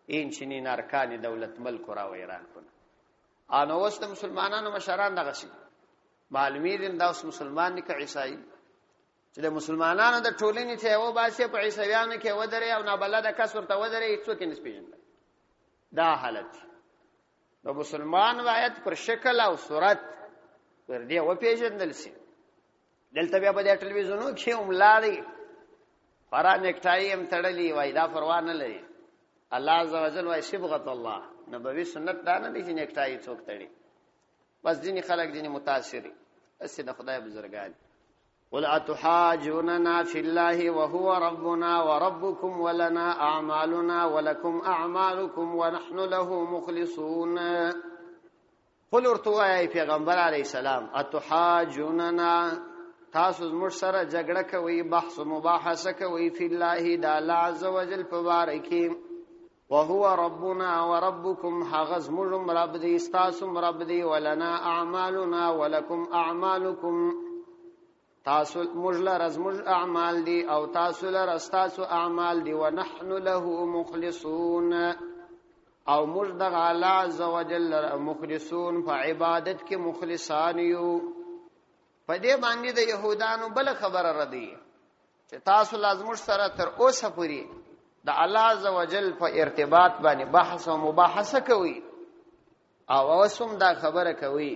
این چنین ارکان دولت ملک را ویران کند. آنو اوس د مسلمانانو مشران دغسې معلومیږي دا اوس مسلمان دی که عیسائی، چې د مسلمانانو د ټولنې چې یو باسي په عیسویانو کې ودرې او نابلده کس ورته ودرې، هیڅوک یې نسي پېژندلی. دا حالت نو مسلمان باید پر شکل او صورت پر دې وپېژندل سي. دلته بیا په دې ټلویزیونو کې هم لاړې خورا نیکټایي هم تړلي، وایي دا پروا نه لري. الله عز وجل وایي صبغت الله، نبوي سنت دا نه دی چې نیکټایي څوک تړي، بس ځینې خلک ځینې متاثري، هسې د خدای بزرګان. قل اتحاجوننا في الله وهو ربنا وربكم ولنا اعمالنا ولكم اعمالكم ونحن له مخلصون. قل ورته ای پیغمبر علیه السلام اتحاجوننا، تاسو زموږ سره جګړه کوي، بحث مباحثه کوي، فی الله د الله عز وجل په باره کې، وهو ربنا وربكم، هغه زموږ رب دی، ستاسو رب دی، ولنا اعمالنا ولكم اعمالكم، تاسو موږ لره زموږ اعمال دي او تاسو لره ستاسو اعمال دي، ونحن له مخلصون، او موږ دغه الله عز وجل لره مخلصون، په عبادت کې مخلصان یو. په دې باندې د یهودانو بل خبره ردی چې تاسو لازم سره تر اوسه پوری د الله عز وجل په ارتباط باندې بحث او مباحثه کوي، او اوسم دا خبره کوي،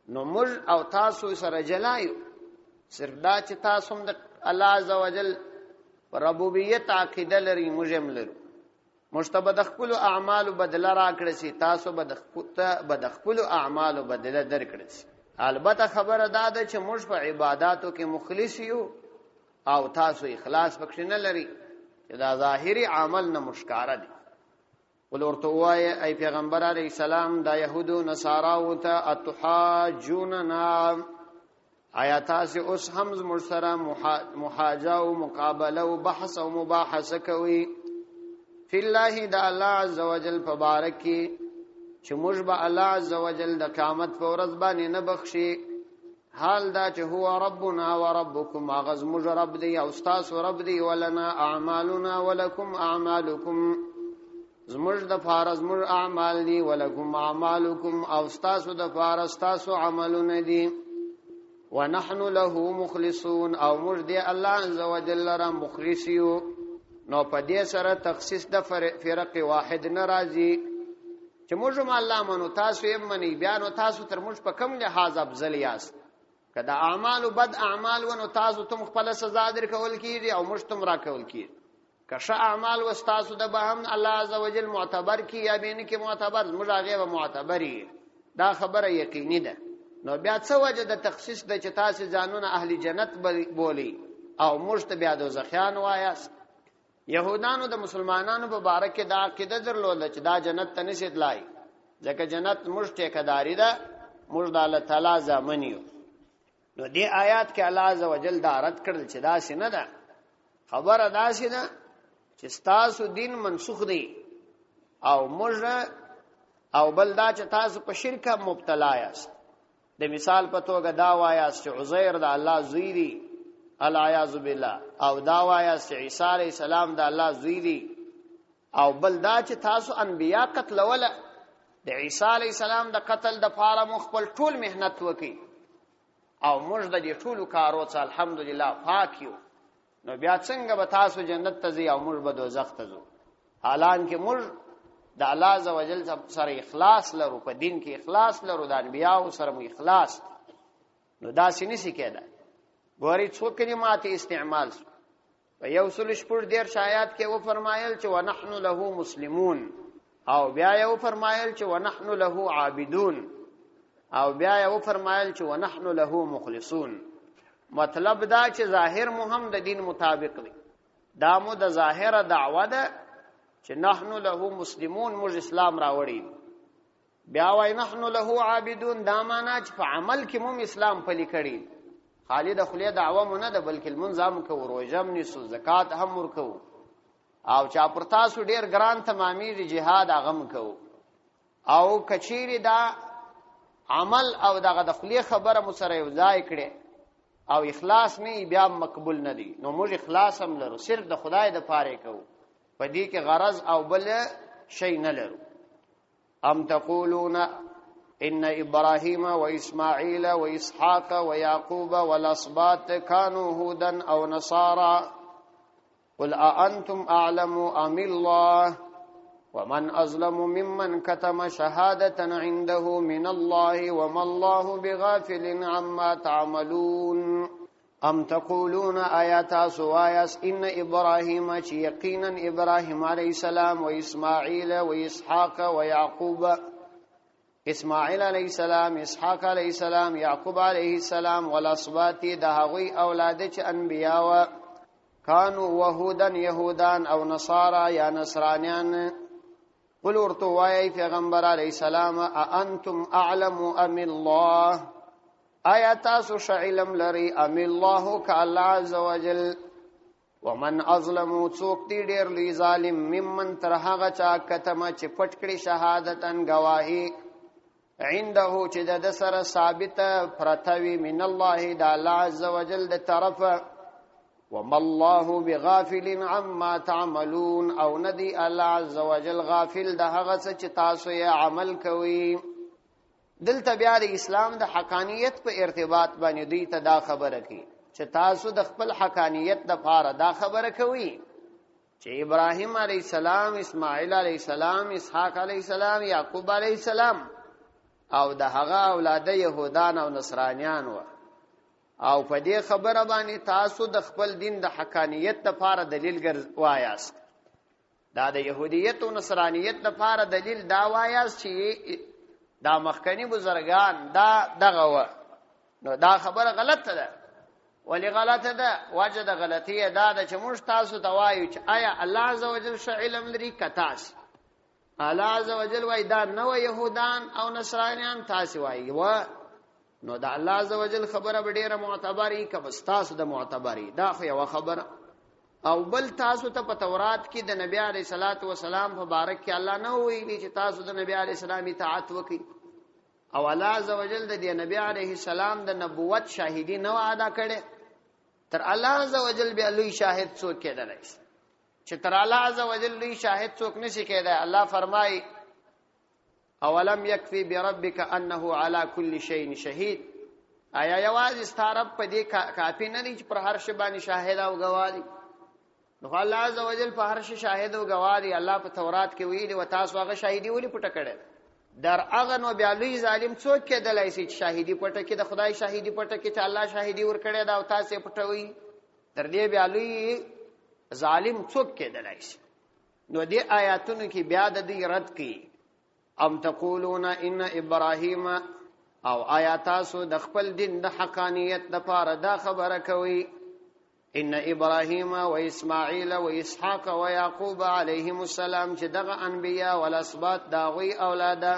نو موږ او تاسو سره جلایو، صرف دا چې تاسو هم د الله عز وجل ربوبیت عقیده لري، موږ هم لرو. موږ ته به د خپلو اعمالو بدله راکړی سي، تاسو به د خپلو اعمالو بدله درکړی سي. البته خبره دا ده چې موږ په عباداتو کې مخلص یو او تاسو اخلاص پکې نه لري، چې دا ظاهري عمل نه مشکاره دي. قل ورته ووایه ای پیغمبر علیه السلام دا یهودو نصاراو ته اتحاجوننا، آیا تاسو اوس هم زموږ سره محاجه او مقابله او بحث او مباحثه کوي، فی الله د الله عز وجل په باره کې، چې موږ به الله عزوجل د قیامت په ورځ باندې نه بخشي حال دا چې هو ربنا وربکم اغز موږ رب دی او تاسو رب دی ولنا اعمالنا ولکم اعمالکم زموږ د فارز موږ اعمال دي ولکم اعمالکم او تاسو د فارز تاسو عملونه دي ونحن له مخلصون او موږ دی الله عزوجل را مخلصیو نو په دې سره تخصیص د فرق واحد ناراضي چې موږ هم الله منو تاسو یې منی بیا نو تاسو تر موږ په کم لحاظ افضل یاست کدا اعمال بد اعمال ونو تاسو تم خپل سزا در کول کیږي او موږ تم را کول کیږي کښه اعمال واستاسو د بهم الله عزوجل معتبر کی یا بین کې معتبر موږ هغه معتبري دا خبره یقیني ده نو بیا څه وجه د تخصیص د چې تاسو ځانونه اهل جنت بولی او موږ ته بیا دوزخیان وایاست يهودانو د مسلمانانو په باره کې دا عقیده درلوده چې دا جنت ته نشي تلای ځکه جنت موږ ټیکداري ده موږ د الله تعالی ځامنیو نو دې آیات کې الله عزوجل دا رد کړل چې دا څه نه ده خبره دا څه ده چې تاسو دین منسوخ دی او موږ او بل دا چې تاسو په شرک مبتلا یاست د مثال په توګه دا وایاست چې عزیر د الله زوی دی العیاذ بالله او دا وایاست چې عیسی علی السلام د الله زوی دی او بل دا چې تاسو انبیا قتل ولا د عیسی علی السلام د قتل د پاره مخبل ټول مهنت وکي او موږ د دې ټولو کارو څخه الحمدلله پاک یو نو بیا څنګه به تاسو جنت ته ځئ او موږ به دوزخ ته ځو حالانکه موږ د الله عزوجل سره اخلاص لرو په دین کې اخلاص لرو د انبیاء سره مو اخلاص نو دا سینې کېده ګوري څو کلمات استعمال په یو سل شپږ ډیر شایات کې و فرمایل چې ونحن له مسلمون او بیا یو فرمایل چې ونحن له عابدون او بیا یو فرمایل چې ونحن له مخلصون مطلب دا چې ظاهر مهم د دین مطابق دی دا مو د ظاهره دعوه ده چې نحن له مسلمون موږ اسلام راوړی بیا وای نحن له عابدون دا معنا چې په عمل کې مو اسلام پلي کړی خالد خلیه دعوه مو نه ده بلکې منظم کو روزه منیسو زکات هم ورکو او چا پر تاسو ډیر ګران تمامي جهاد اغم کو او کچيري دا عمل او دغه د خلیه خبره مو سره یو ځای کړي او اخلاص نه بیا مقبول نه دي نو موږ اخلاص هم لرو صرف د خدای د پاره کوو په دې کې غرض او بل شي نه لرو ام تقولون ان ابراهيم واسماعيل واسحاق ويعقوب والاسباط كانوا هودا او نصارى قل اانتم اعلم ام الله ومن أظلم ممن كتم شهادة عنده من الله وما الله بغافل عما تعملون ام تقولون آيات سوايس إن إبراهيم يقينا إبراهيم عليه السلام وإسماعيل وإسحاق ويعقوب إسماعيل عليه السلام إسحاق عليه السلام يعقوب عليه السلام والأصباط دهغوي أولادك أنبياء كانوا وهودا يهودان أو نصارى يا نصرانيان قل ورتوای پیغمبر علیہ السلام انتم اعلم ام الله آیات تاسو علم لري ام الله کالله عز وجل ومن اظلم څوک دی ډیر لوی ظالم ممن تر هغه چا کتمه چې پټ کړي شهادتن گواهی عنده چې د سره ثابت پرتوی من الله د الله عز وجل د طرفه وما الله بغافل عما تعملون او ندی الله عز وجل غافل ده هغه چې تاسو یې عمل کوي دلته بیا د اسلام د حقانیت په ارتباط باندې دوی ته دا خبره کوي چې تاسو د خپل حقانیت د پاره دا خبره کوي چې ابراهیم علیه السلام اسماعیل علیه السلام اسحاق علیه السلام یعقوب علیه السلام او د هغه اولاد يهودان او نصرانیان و او په دې خبره باندې تاسو د خپل دین د حقانیت لپاره دلیل وایاست دا د يهودیت او نصرانیت لپاره دلیل دا وایاست چې دا مخکنی بزرگان دا دغه و نو دا خبره غلطه ده ولی غلطه ده وجه د غلطیه دا ده چې موږ تاسو ته وایو چې آیا الله عزوجل علم لري کتاس الله عزوجل وای دا نو يهودان او نصرانیان تاسو وایي و نو دا الله عزوجل خبره ډیره معتبري کبستاسو د معتبري دا خو یو خبره او بل تاسو ته په تورات کې د نبی عليه الصلاه والسلام په بارک کې الله نه ویلي چې تاسو د نبی عليه السلام اطاعت وکړئ او الله عزوجل د نبی عليه السلام د نبوت شاهدی نه ادا کړي تر الله عزوجل به لوی شاهد څوک کېدلی چې تر الله عزوجل لوی شاهد څوک نشي کېدای الله فرمایي اولم يكفي بربك انه على كل شيء شهيد آیا یوازې ستارب په دې کافی نه دی چې پر هر شی باندې شاهد او گواه دی نو الله عزوجل په هر شی شاهد او گواه دی الله په تورات کې ویلي و تاسو هغه شاهدی ولې پټه کړه در هغه نو بیا لوی ظالم څوک کېدلی شي چې شاهدی پټه کې د خدای شاهدی پټه کې چې الله شاهدی ور کړی دا او تاسو پټوي تر دې بیا لوی ظالم څوک کېدلی شي نو دې آیاتونو کې بیا د دې رد کړي ام تقولون ان ابراهیم او آیاتاسو د خپل دین د حقانیت د پاره دا خبره کوي ان ابراهیم و اسماعیل و اسحاق و یعقوب علیهم السلام چې دغه انبیا ول اسباط داغوی اولاده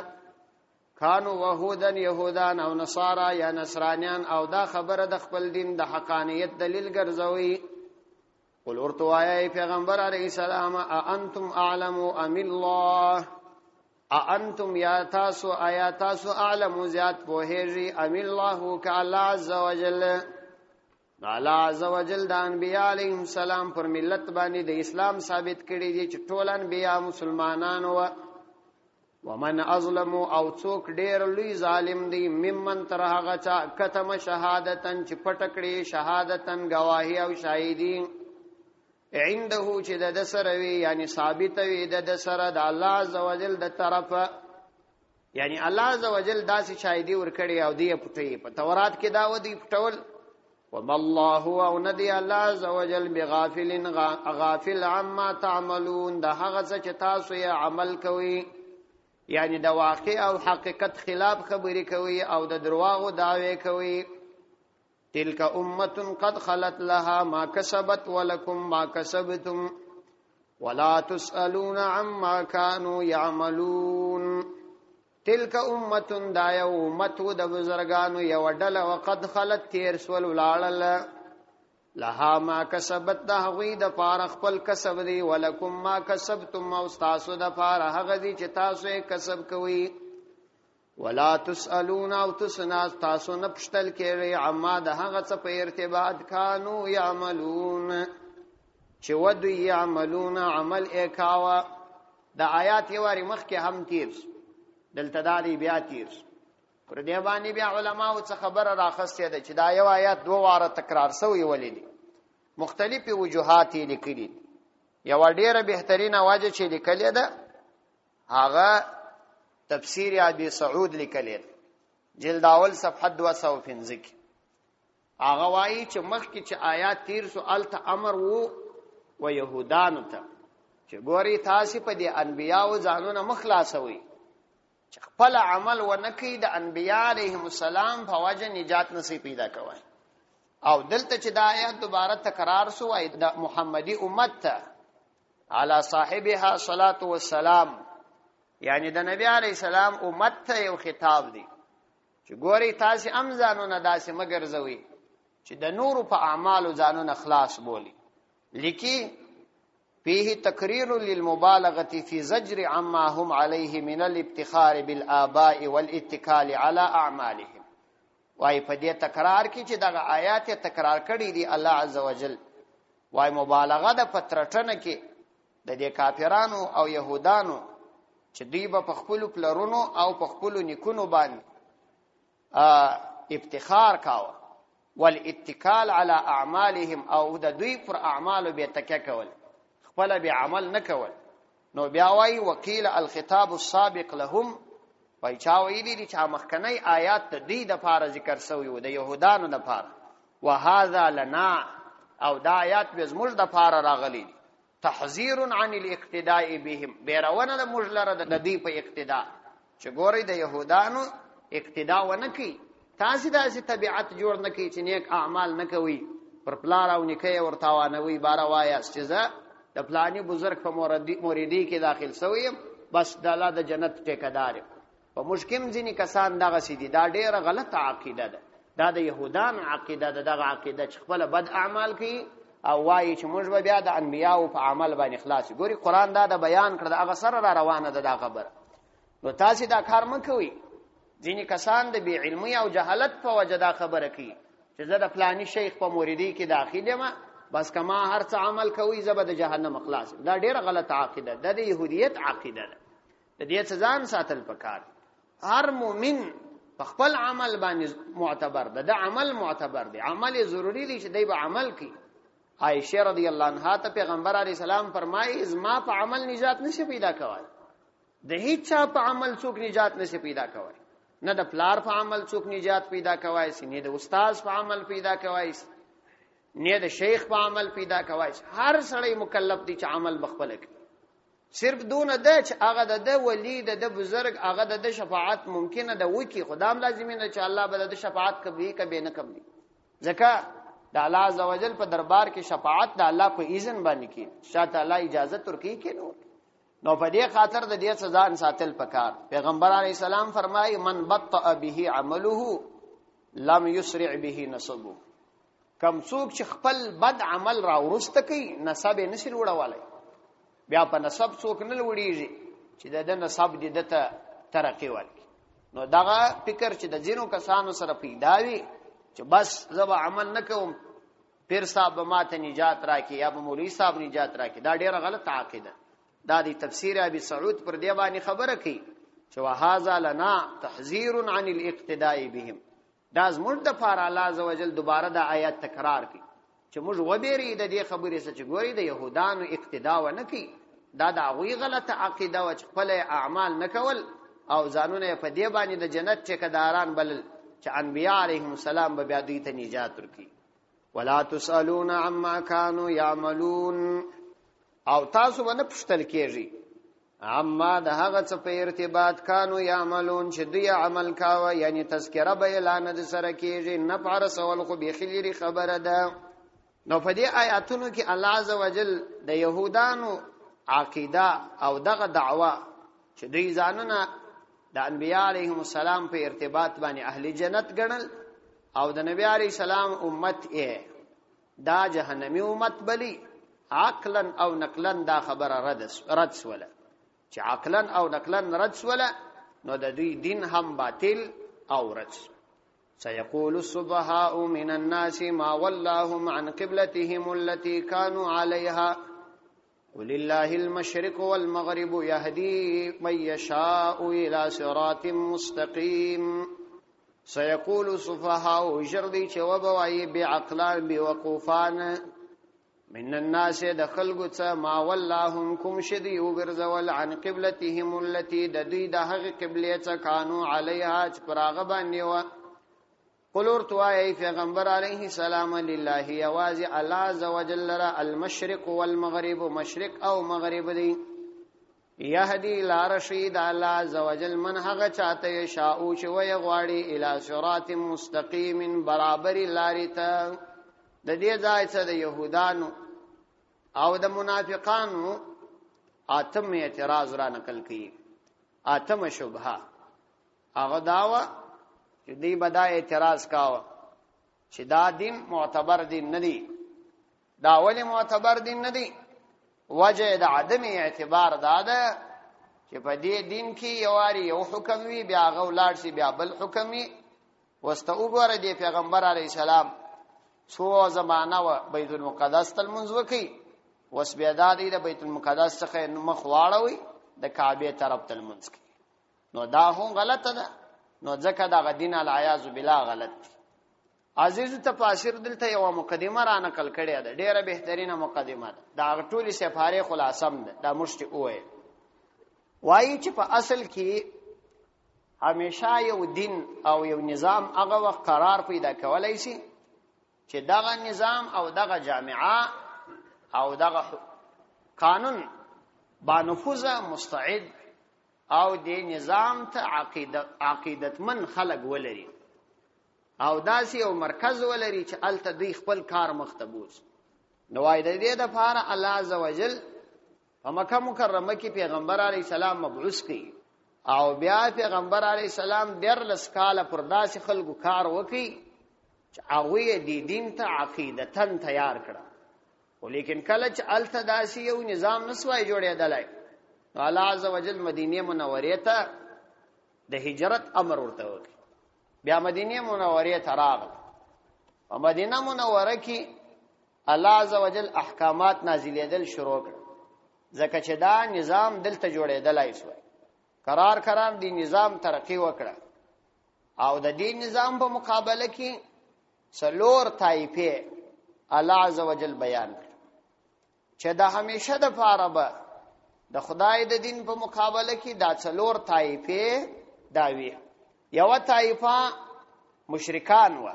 کانو وهودن یهودان او نصارا یا نصرانیان او دا خبره د خپل دین د حقانیت دلیل ګرځوي قل ورتوایا پیغمبر علیه السلام انتم اعلم ام الله انتم یا تاسو آیاتاسو اعلم زیاد پوهیږي ام الله ک الله عز وجل الله عز وجل د انبیاء علیهم السلام پر ملت باندې د اسلام ثابت کړي دي چې ټول انبیاء مسلمانان ومن اظلم او څوک ډیر لوی ظالم دی ممن تر هغه چا کتم شهادتن چې پټکړي شهادتن گواهی او شاهدی عنده چې د سره وی یعنی ثابت وی د سره د الله عز وجل د طرفه یعنی الله عز وجل داسې شاهدی ور کړی او دی پټي په تورات کې دا ودی پټول وما الله او ندی الله عز وجل بغافل غافل عما تعملون دا هغه چې تاسو یې عمل کوي یعنی د واقع او حقیقت خلاف خبرې کوي او د درواغو دعوی کوي تلك امه قد خلت لها ما كسبت ولكم ما كسبتم ولا تسالون عما كانوا يعملون تلك امه دا یو امت د بزرگانو یو ډله وقد خلت تیر سول ولال لها ما كسبت دا غوی د پاره خپل کسب دی ولکم ما کسبتم او تاسو د پاره هغه دی چې تاسو یې کسب کوي ولا تسالون او تاسو نه پښتل کېږي عما د هغه څه په ارتباط کانو يعملون چې ودی يعملون عمل اکاوا د آیات یو واری مخ کې هم تیر دلته دادی بیا تیر پر دې باندې بیا علماء څخه خبره راخسته ده چې دا یو آیات دوه واره تکرار شوی ولیدي مختلفي وجوهات لیکلي یو ډیره بهترینه واجه چې لیکلې ده هغه تفسیر ابي سعود لیکلې جلد اول صفحه 215 هغه وايي چې مخکې چې آیات تیر سوال ته امر وو و يهودانو ته چې ګوري تاسو په دې انبياو ځانونه مخلاصوي چې خپل عمل ونکړي د انبیاء علیهم السلام په وجه نجات نصیب پیدا کوي او دلته چې د آیات دوباره تکرار شو وای د محمدي امت ته علی صاحبها صلوات و سلام یعنی د نبی علیه السلام امت ته یو خطاب دی چې ګوري تاسو هم ځانونه داسې مګرځوي چې د نور په اعمالو ځانونه خلاص بولی لیکي فيه تقرير للمبالغة في زجر عما هم عليه من الابتخار بالآباء والاتكال على أعمالهم وای په دې تکرار کې چې دغه آیات تکرار کړي دي الله عزوجل وای مبالغه د پترټنه کې د دې کافرانو او يهودانو چې دوی په خپل پلرونو او په خپل نیکونو باندې ابتخار کاوه والاتکال على اعمالهم او د دوی پر اعمالو به تکیه کول خپل به عمل نکول نو بیا وای وکیل الخطاب السابق لهم وای چا ویلی دي چې مخکنی آیات د دې د فار ذکر شوی و د يهودانو د فار وهذا لنا او دا آیات به زموږ د فار راغلي تحذير عن الاقتداء بهم بیرونه د مجلره د دې په اقتداء چې ګوري د يهودانو اقتداء ونکي تاسو داسې طبيعت جوړ نکي چې نیک اعمال نکوي پر پلار او نکي ورتاوانوي بار وایاست چې زه د پلاني بزرګ په موریدي کې داخل شویم بس د الله د جنت ټیکدار په مشکم ځینی کسان دغه سیدي دا ډیره غلطه عقیده ده دا د يهودان عقیده ده دغه عقیده چې خپل بد اعمال کوي او وایي چې موږ به بیا د انبیاو په عمل باندې خلاص ګوري قرآن دا د بیان کړ د هغه سره را روانه ده دا خبره نو تاسو دا کار مکوئ ځینې کسان د بې علمۍ او جهالت په وجه دا خبره کوي چې زه د فلاني شیخ په موریدي کې داخل یم بس کما هر څه عمل کوي زه به د جهنم خلاص دا ډیره غلطه عقیده ده د یهودیت عقیده ده د دې څخه ځان ساتل پکار هر مؤمن په خپل عمل باندې معتبر ده د عمل معتبر دی عمل ضروری دی چې دی به عمل کوي عائشہ رضی الله عنها ته پیغمبر علیه السلام فرمایي زما په عمل نجات نشي پیدا کوي د هیڅ چا په عمل څوک نجات نشي پیدا کوي نه د پلار په عمل څوک نجات پیدا کوي نه د استاد په عمل پیدا کوي نه د شیخ په عمل پیدا کوي هر سړی مکلف دی چې عمل بخپل کوي صرف دون ده چې هغه د ولی د بزرگ هغه د شفاعت ممکنه ده وکی خدام لازمي نه چې الله به د شفاعت کوي کبه نه کوي ځکه د الله عزوجل په دربار کې شفاعت د الله په اذن باندې کی شاته الله اجازه ترکی کې نو په دې خاطر د دې سزا ان ساتل پکار پیغمبر علی السلام فرمایي من بطأ به عمله لم يسرع به نسبه کم څوک چې خپل بد عمل را ورسته کوي نسب یې نشي وړولای بیا په نسب څوک نه وړيږي چې د نسب دې دته ترقی ورکړي نو دغه فکر چې د جنو کسانو سره پیدا وي چې بس زبا عمل نکوم پیر صاحب ماته نجات راکې یا مولوی صاحب نجات راکې دا ډیره غلط عقیده دا دی تفسیر ابي سعود پر دی باندې خبره کوي چې وهذا لنا تحذير عن الاقتداء بهم دا زموږ د فار الله عزوجل دوباره د آیات تکرار کوي چې موږ وبېری د دې خبرې څخه چې ګوري د يهودانو اقتدا و نه کوي دا د هغوی غلطه عقیده او خپل اعمال نکول او ځانونه په دې باندې د جنت ټیکداران بلل چې انبیاء علیهم السلام به بیا دوی ته نجات ورکړي ولا تسالون عما كانوا يعملون او تاسو باندې پښتل کېږي عما د هغه څه په ارتباط کانو يعملون چې دوی عمل کاوه یعنی تذکرہ به اعلان د سره کېږي نه پر سوال خو به خلیری خبره ده نو په دې آیاتونو کې الله عزوجل د يهودانو عقیده او دغه دعوا چې دوی ځانونه د انبیاء علیهم السلام په ارتباط باندې اهل جنت ګڼل او د نبی علیه السلام امت یې دا جهنمی امت بلی عقلا او نقلا دا خبره رد سوله چې عقلا او نقلا رد سوله نو د دوی دین هم باطل او رد سيقول السفهاء من الناس ما ولاهم عن قبلتهم التي كانوا عليها ولله المشرق والمغرب يهدي من يشاء إلى صراط مستقيم سيقول السفهاء جردي چوبوي بعقلان بوقوفان من الناس دخلوا ما ولاهم كم شدي وغرزول عن قبلتهم التي ددي دهغ قبلته كانوا عليها چپراغبان نیو قلور توای پیغمبر علیه السلام لله یوازی الله عز وجل المشرق والمغرب مشرق او مغرب دی یهدی لارشید الله عز وجل من هغه چاته شاو چې وی غواړي الی صراط مستقیم برابر لارته د دې ځای څخه د يهودانو او د منافقانو اتم اعتراض را نقل کړي اتم شبهه هغه داوا چې دی بدا اعتراض کاوه چې دا دین معتبر دین ندی دا ولی معتبر دین ندی وجه د عدم اعتبار داده چې په دې دین کې یو حکم وی بیا غولاړ شي بیا بل حکم وی وسته وګوره دی پیغمبر علی السلام څو زمانہ و بیت المقدس تل منځ وکي وس بیا د بیت المقدس څخه مخ واړوي د کعبه طرف تل منځ کی نو دا هم غلطه ده نو ځکه دا غدین العیاذ بالله غلط عزیز تفاسیر دلته یو مقدمه را نقل کړی ده ډیره بهترینه مقدمه ده دا ټولي سفاره خلاصم ده دا مشت اوه وایي چې په اصل کې همیشه یو دین او یو نظام هغه وخت قرار پیدا کولای شي چې دغه نظام او دغه جامعه او دغه قانون با نفوذ مستعد او د نظام ته عقیدتمن خلق ولري او داسې یو مرکز ولري چې الته دوی خپل کار مختبوس نو وای د دې لپاره الله عزوجل په مکه مکرمه کې پیغمبر علی السلام مبعوث کړي او بیا پیغمبر علی السلام درلس کاله پر داسې خلکو کار وکړي چې هغه دې دین ته عقیدتن تیار کړه ولیکن کله چې الته داسې یو نظام نسوای جوړېدلای الله عز وجل مدینه منوره ته د هجرت امر ورته وکړ. بیا مدینه منوره ته راغله. په مدینه منوره کې الله عز وجل احکامات نازلېدل شروع کړ، ځکه چې دا نظام دلته جوړېدلای شو. قرار دی نظام ترقی وکړه او د دې نظام په مقابله کې څلور طایفه الله عز وجل بیان کړ چې دا همیشه د پاره به د خدای د دین په مقابله کې دا څلور طایفه داوی. یو طایفه مشرکان و،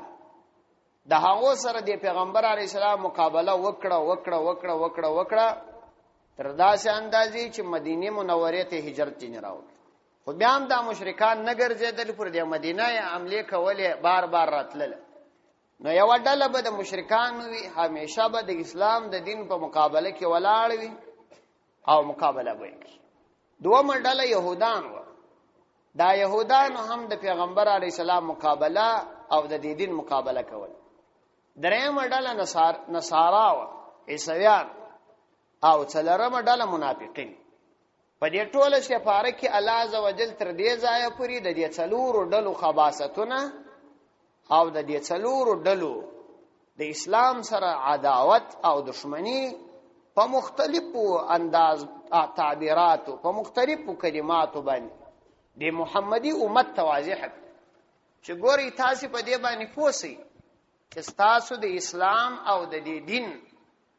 د هغه سره د پیغمبر علی السلام مقابله وکړه تر داسې اندازې چې مدینه منوره ته هجرت جن راوړ. خو بیا هم دا مشرکان نه ګرځېدل، پر د مدینه حمله کولې بار راتلل. نو یو ډله به د مشرکان وي، همیشه به د اسلام د دین په مقابله کې ولاړ وي او مقابله وکړي. دومره ډله يهودان و، دا يهودان هم د پیغمبر علی السلام مقابله او د دین مقابله کول. درېمه ډله نصارا و، عیسویان، او څلورمه ډله منافقین. په دې ټوله سپاره کې الله عز وجل تر دې ځایه پورې د دې څلورو ډلو خباثتونه او د دې څلورو ډلو د اسلام سره عداوت او دشمنی په مختلفو انداز تعبیراتو په مختلفو کلماتو باندې د محمدي امت توضیح چې ګوري تاسو په دې باندې پوسي چې تاسو د اسلام او د دین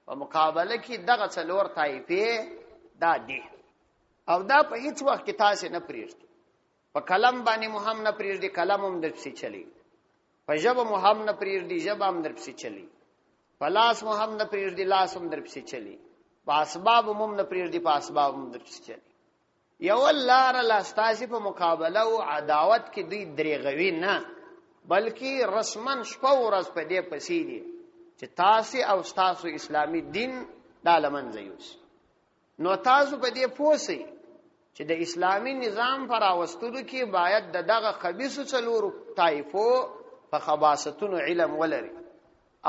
په مقابله کې دغه څلور طایفه دا دي، او دا په هیڅ وخت کې تاسو نه پریږدي. په کلم باندې مهم نه پریږدي، کلم هم درپسې چلی. په ژبه مهم نه پریږدي، ژبه هم درپسې چلی. په لاس مهم نه پریږدي، لاس هم درپسې چلی. په اسباب هم نه پریږدي، په اسباب هم درپسې چلی. یو لار لاستاسي په مقابله او عداوت کې دوی دریغوي نه، بلکې رسمن شپه ورځ په دې پسې دي چې تاسو او تاسو اسلامي دین دا لمنځه یوسي. نو تاسو په دې پوسئ چې د اسلامي نظام پر راوستلو کې باید دغه خبيثو څلورو طایفو په خباثتونو علم ولري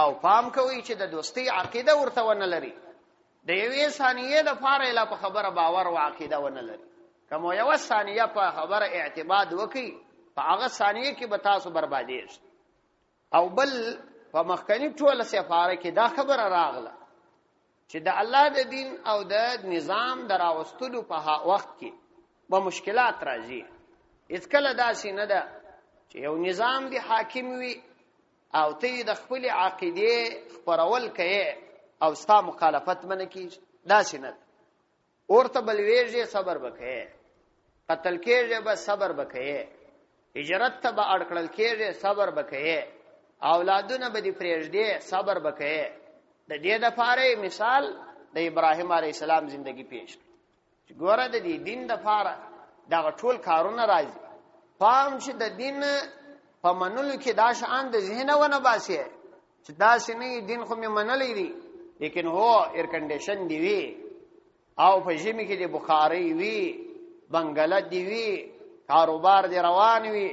او پام کوي چې د دوستۍ عقیده ورته ونه لري، د یوې ثانیې لپاره لا په خبره باور او عقیده ونه لري. کوم یو ثانیه په خبره اعتماد وکي، په هغه ثانیه کې به تاسو بربادیږئ. او بل په مخکنی ټوله سفاره کې دا خبره راغله چې د الله د دین او د نظام دراوستلو په وخت کې به مشکلات راځي. هیڅ کله داسې نه ده چې یو نظام دی حاکم وي او ته د خپل عقیده خبرول کوي او ستا مخالفت منه کیږي، داسې نه ده. ورته بلویږي صبر وکړي، قتل کېږي به صبر وکړي، هجرت ته به اړکړل کېږي صبر وکړي، اولادونه به دې پرېږدي صبر وکړي. د دې لپاره مثال د ابراهیم علیه السلام زندگی پیش چې ګوره د دې دین لپاره دا ټول کارونه راځي. پام چې د دین په منلو کې دا شان د ذهن ونه باسي چې دا سنې دین خو مې منلې دي، لیکن هو ایر کنډیشن دی وی او په ژمي کې د بخاري وی، بنگله دی وی، کاروبار دی روان وی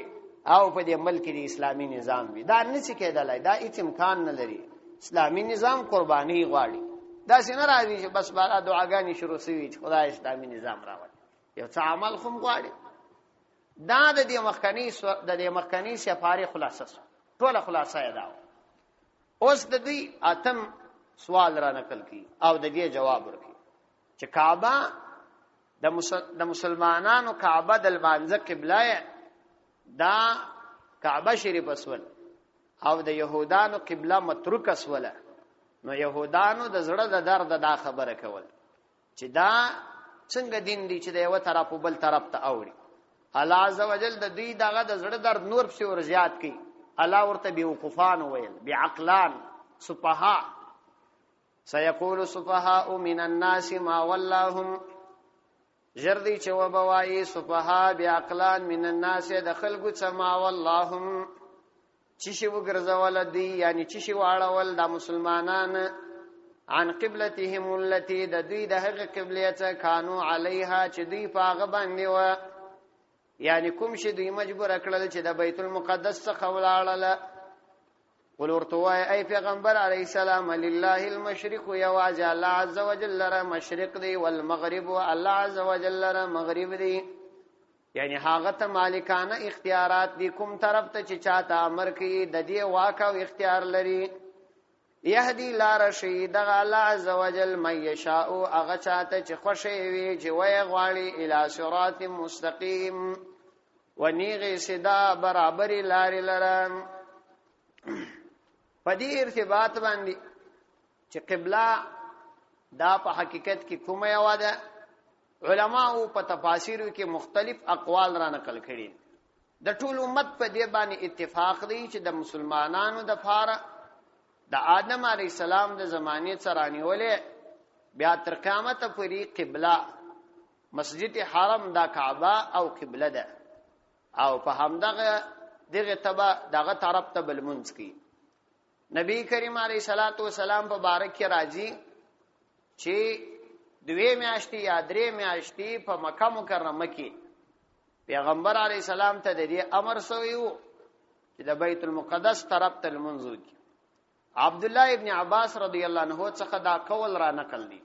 او په دې ملک کې د اسلامي نظام وی. دا نه څه کېدلای، دا هیڅ امکان نه لري. اسلامي نظام قرباني غواړي. دا څنګه راځي چې بس بارا دعاګانې شروع شي چې خدای اسلامي نظام راوړي، یو څه عمل خو غواړي. دا د دې مخکنی سفاره خلاصه ټوله خلاصه یې دا. اوس د دې اتم سوال را نقل کی او د دې جواب ورکړي چې کعبه د مسلمانانو کعبه د لمانځه قبله دا کعبه شریف اسول او د يهودانو قبله متروک اسوله. نو يهودانو د زړه د درد دا خبره کول چې دا څنګه دین دی چې د یو طرف بل طرف ته اوړي. الله عز وجل د دوی دغه د زړه درد نور په ور زیات کی. الله ورته بیوقفان ویل، بعقلان، سفهاء. سيقول سفهاء من الناس ما ولاهم، جردی چې وبوای سفهاء بعقلان من الناس دخل سما واللهم، چې شی وګرځول دي یعنی چې شی واړول د مسلمانان عن قبلتهم التي د دوی د هغه قبله ته کانو علیها چې دوی پاغه باندې و، یعنی کوم شی دوی مجبور کړل چې د بیت المقدس څخه ولاړل. قل ورتوای ای پیغمبر علیہ السلام لله المشرق یواز الله عز وجل را مشرق دی والمغرب الله عز وجل را مغرب دی یعنی هغه ته مالکانه اختیارات دي کوم طرف ته چې چاته امر کوي د دې واک او اختیار لري یهدی لار شهید الله عز وجل من یشاء هغه چاته چې خوشي وي چې وای غواړي الی صراط مستقیم ونیغه سدا برابر لار لرم په دې ارتباط باندې چې قبله دا په حقیقت کې کومه یو ده علماء په تفاسیر کې مختلف اقوال را نقل کړي د ټول امت په دې باندې اتفاق دی چې د مسلمانانو د فار د آدم علی السلام د زمانه څرانیولې بیا تر قیامت پورې قبله مسجد حرم دا کعبه او قبله ده او په همدغه دغه تبع دغه طرف ته بلمنځ کی نبی کریم علیه الصلاۃ والسلام په بارک کې راځي چې دوی میاشتې یا درې میاشتې په مکه مکرمه کې پیغمبر علیه السلام ته د دې امر شوی چې د بیت المقدس طرف ته لمنځ وکړي عبد الله ابن عباس رضی الله عنه څخه دا قول را نقل دي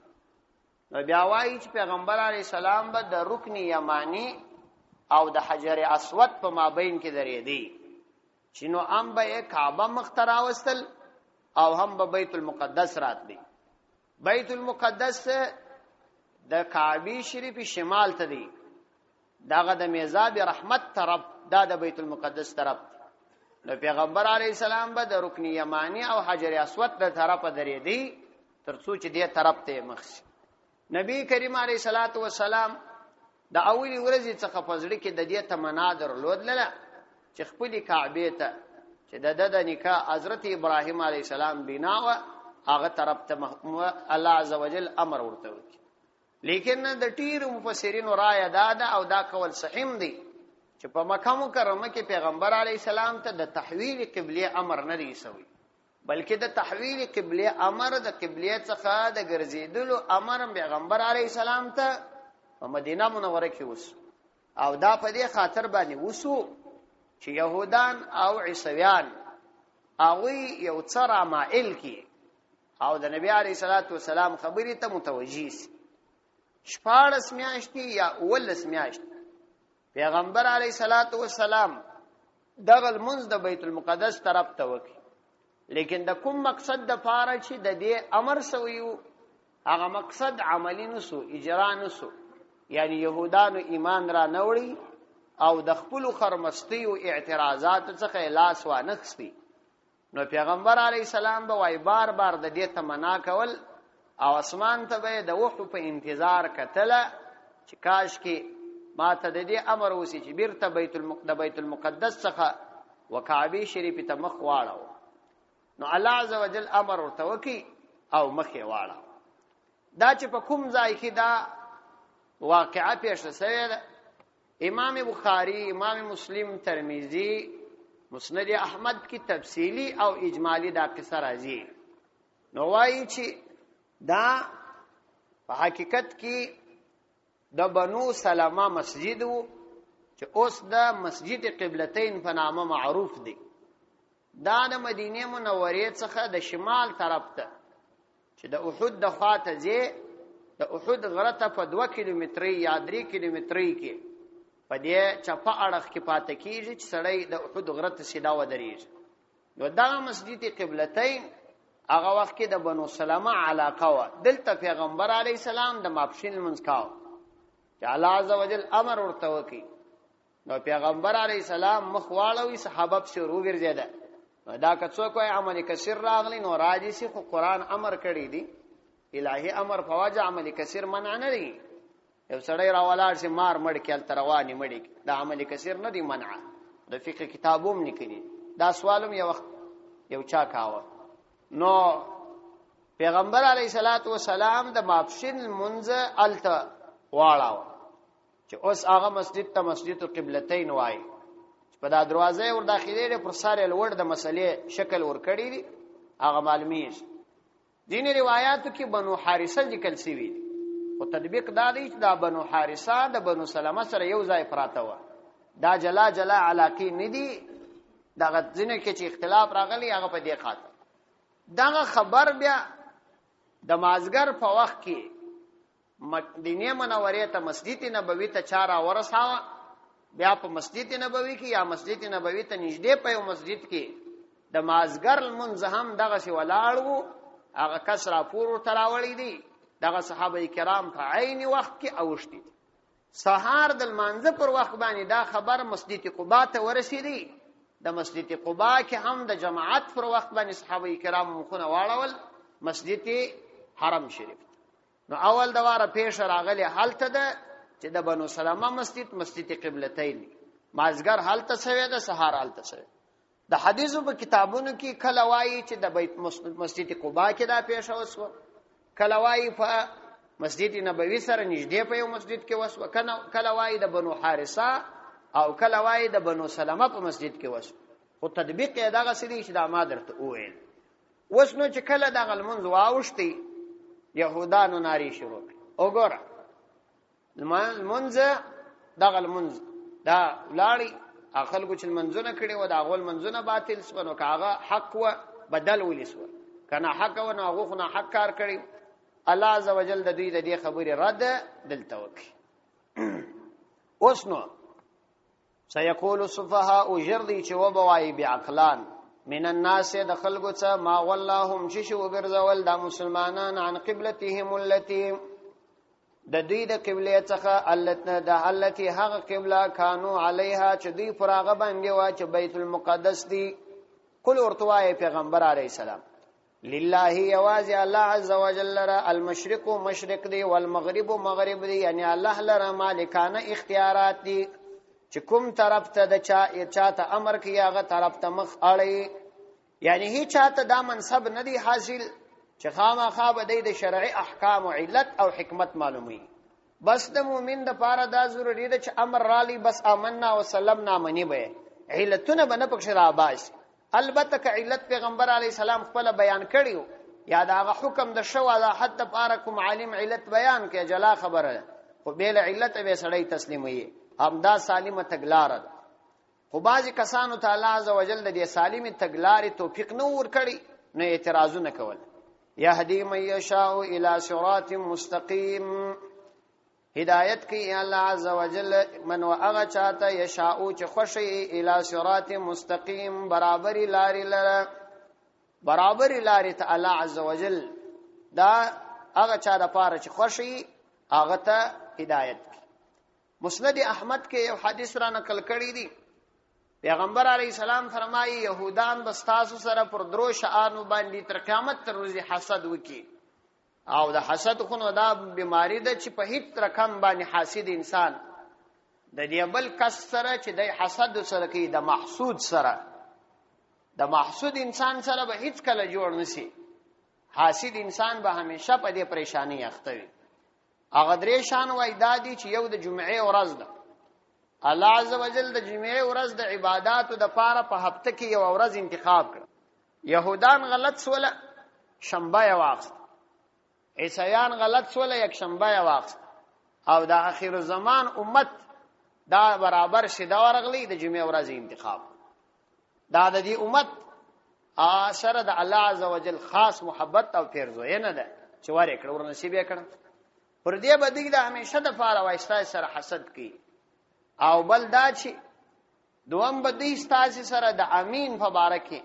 نو بیا وایي چې پیغمبر علیه السلام به د رکن یمانی او د حجر اسود په مابین کې درې دی چې نو هم به کعبه مخترا وستل او هم به بیت المقدس راتلی بیت المقدس د کعبه شریف شمال ته دی داغه د میزاب رحمت طرف دا د بیت المقدس طرف نو پیغمبر علی السلام به د رکن یمانی او حجر اسود د طرفه درې دی ترڅو چې دې طرف ته مخشي نبی کریم علیه الصلاۃ والسلام د اولی ورځې څخه فضل کې د دې تمنا درلودله چې خپل کعبه ته چې د نکاح حضرت ابراهیم علیه السلام بنا و هغه طرف ته الله عزوجل امر ورته وکړي لیکن د ټیر مفسرین رائے دادا او دا کول صحیح دی چې په مکه مکرمه کې پیغمبر علیه السلام ته د تحویل قبله امر نه دی سوی بلکې د تحویل قبله امر د قبله څخه د ګرځیدلو امر پیغمبر علیه السلام ته په مدینه منوره کې وسو او دا په دې خاطر باندې وسو چې يهودان او عیسویان هغه یو څه رامائل کی او د نبی علیه الصلاۃ والسلام خبرې ته متوجی شي شپاړس میاشتې یا اولس میاشتې پیغمبر علیه الصلاۃ والسلام دغه منځ د بیت المقدس طرف ته وکړي لیکن د کوم مقصد د پاره چې د دې امر سویو هغه مقصد عملی نسو اجرا نسو یعنی يهودانو ایمان را نوړي او د خپل خرمستی او اعتراضات څخه لاس و نخسي نو پیغمبر علی السلام به وای بار بار د دې تمنا کول او اسمان ته به د وحو په انتظار کتله چې کاش کې ما ته د دې امر وسی چې بیرته بیت المقدس څخه وکعبه شریف ته مخ واړو نو الله عزوجل امر ورته وکي او مخ یې واړو دا چې په کوم ځای کې دا واقعه پیښ شوه امام بخاری امام مسلم ترمذی مسند احمد کی تفصیلی او اجمالی دا قصه راځي نو وایي چې دا په حقیقت کې د بنو سلمہ مسجد وو چې اوس د مسجد قبلتین په نامه معروف دی دا د مدینه منورې څخه د شمال طرف ته چې د احد د خواته ځي د احد غره ته په 2 کیلومتري یا 3 کیلومتري کې په دې چپه اړخ کې پاتې کیږي چې سړی د احد غره ته سیدا ودرېږي نو دا مسجد قبلتین هغه وخت کې د بنو سلمہ علاقه و دلته پیغمبر علی السلام د ماپښین منځ کاو چې الله عزوجل امر ورته وکي نو پیغمبر علی السلام مخ واړوي صحابه په شروع ورځیدا دا که څوک وای عمل کثیر راغلی نو راځي چې قرآن امر کړی دی الهي امر فواجه عمل کثیر منع نه دی یو سړی راولاړ شي مار مړ کېل تروانی مړی دا عمل کثیر نه دی منع د فقہ کتابوم نکړي دا سوالم یو وخت یو چا کاوه نو پیغمبر علیه الصلاۃ والسلام د ماپښین منځ الته واړاو چې اوس هغه مسجد ته مسجد القبلتین وای په دا دروازه ور داخلي پر ساره لوړ د مسلې شکل ور کړی دی هغه معلومیږي دین روایتو کې بنو حارثه ذکر شوی او تطبیق دا دی چې دا بنو حارثه د بنو سلمہ سره یو ځای پراته و دا جلا جلا علاقې ندي دغه ځینې کې چې اختلاف راغلی هغه په دې خاطر دغه خبر بیا د مازګر په وخت کې مدینه منورې ته مسجد نبوي ته چارا ورساوه بیا په مسجد نبوي کې یا مسجد نبوي ته نږدې په یو مسجد کې د مازګر منځهم دغه سی ولاړو هغه کس راپور تراوړی دی دغه صحابه کرام په عین وخت کې اوښتي سحار د مانځه پر وخت باندې دا خبر مسجد قباء ته ورسېدی د مسجد قباء کې هم د جماعت پر وخت باندې صحابه کرام مخونه واړول مسجد حرم شریف نو اول دواره پیش راغلی حالت ده چې د بنو سلمہ مسجد قبلتین مازګر حالت سوی ده سحار حالت سوی د حدیثو په کتابونو کې کله وایي چې د بیت مسجد قباء کې دا پیښ وسو کله وایي په مسجد نبوي سره نږدې په یو مسجد کې وسو کله وایي د بنو حارثه او کله وایي د بنو سلمہ په مسجد کې وسو خو تطبیق یې دغه سړي چې دا ما درته وویل وسنو چې کله د غلمنځ واوښتي يهودانو ناری شروع وګوره المنځ دغه المنځ دا لاړی خلکو چې منځونه کړي و دا غول منځونه باطل سونه کاغه حق و بدل ولسو کنه حق و نه هغه نه حق کار کړي الله عز وجل د دوی د دې خبرې رد دلته وکي اوسنو سيقول السفهاء جردي چې وبوای بعقلان من الناس د خلکو څخه ما واللهم ششو ګرځول د مسلمانان عن قبلتهم التي د دوی د قبله څخه التي هغه قبله کانو علیها چې دوی فراغه باندې وا چې بیت المقدس دی قل ورتوای پیغمبر علیه السلام لله یوازي الله عز وجل را المشرق مشرق دی والمغرب مغرب دی یعنی الله لره مالکانه اختیارات دی چې کوم طرف ته د چاته امر کوي هغه طرف ته مخ اړي یعنی هیڅ چاته دا منصب نه دی حاصل چې خامخا به د شرعي احکام او علت او حکمت معلومي بس د مؤمن د پاره دا ضروري ده چې امر رالی بس آمنا وسلمنا منی به علتونه بنه پکښ را باش البته ک علت پیغمبر علی السلام خپل بیان کړیو یا دا حکم د شو دا حتی پارکم عالم علت بیان کې جلا خبره خو بیل علت به سړی تسلیمي امدا سالمه تګلار خو باز کسانو تعالی عز وجل د دې سالمه تګلاري توفیق نو ور کړی نه اعتراضونه کول يهدي من يشاء الى صراط مستقيم هدایت کی الله عز وجل من واغه چاته يشاء چې خوشي الى صراط مستقيم برابري لاري ته الله عز وجل دا هغه چا د پاره چې خوشي هغه ته هدایت کی مسند احمد کې یو حدیث را نقل کړی دی پیغمبر علیه السلام فرمایي يهودان بستاسو سره پر درو شانو باندې تر قیامت تر ورځې حسد وکي او د حسد خونو دا بیماری ده چې په هیڅ رقم باندې حاسد انسان د دې بل کس سره چې د حسد سره کې د محسود انسان سره به هیڅ کله جوړ نشي حاسد انسان به همیشه په دې پریشانی اخته وي هغه درې شان وای دادی چې یو د جمعې ورځ ده الله عز وجل د جمعې ورځ د عبادتو د پاره په هفته کې یو ورځ انتخاب کړ يهودان غلط سوله شنبه یې واخست عیسایان غلط سوله یک شنبه یې واخست او د اخر زمان امت دا برابر شیدا ورغلی د جمعې ورځ انتخاب دا د دې امت سره د الله عز وجل خاص محبت او پیرزوی نه ده چې واره کړ ورنصیب یې کړ پر دې بدی دا همیشه د پاره وایستا سره حسد کی او بل دا چې دوم بدی ستاسو سره د امین مبارکي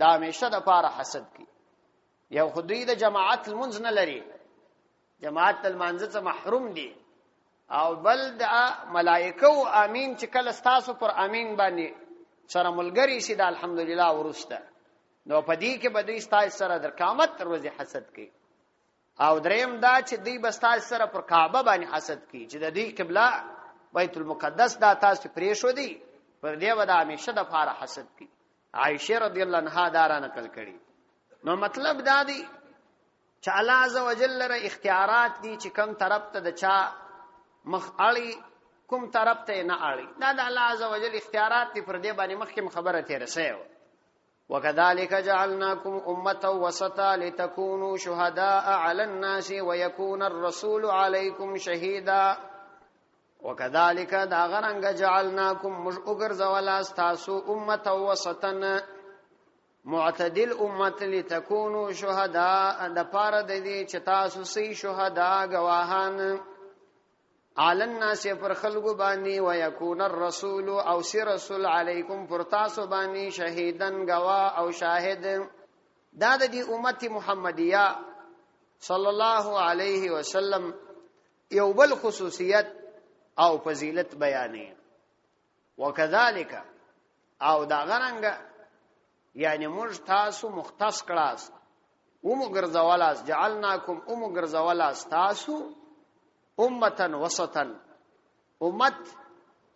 دا همیشه د پاره حسد کی یو خدای د جماعت المنځ نه لري جماعت المنځ څخه محروم دي او بل د ملائکه او امین چې کله ستاسو پر امین باندې سره ملګری شي د الحمدلله ورسته نو پدې کې بدی ستاسو سره د قیامت تر ورځې حسد کی او دریم دا چې دی بستاج سره پر کعبه باندې حسد کی چې د دې قبله بیت المقدس دا تاسو پرې شو دی پر دې ودا همیشه د فار حسد کی عائشه رضی الله عنها دا را نقل کړي نو مطلب دا دی چې الله عز وجل لره اختیارات دي چې کوم طرف ته د چا مخ اړي کوم طرف ته نه اړي دا د الله عز وجل اختیارات دي پر دې باندې مخکې خبره تیر سه وكذلك جعلناكم أمة وسطا لتكونوا شهداء على الناس ويكون الرسول عليكم شهيدا وکذالک دا غرنګ جعلناکم مجرزولا استاسو امه وسطن معتدل امت لتكونوا شهداء د پاره د دې چې تاسو سي شهدا گواهان علی الناس پر خلق باندې ويكون الرسول او سي رسول علیکم پر تاسو باندې شهیدن گواه او شاهد دا د دې امت محمدیه صلی الله علیه وسلم یو بل خصوصیت او فضیلت بیانې وکذالک او دا غرنګ یعنی موږ تاسو مختص کړاس ومغرزولاس جعلناکم ومغرزولاس تاسو امه وسطن امت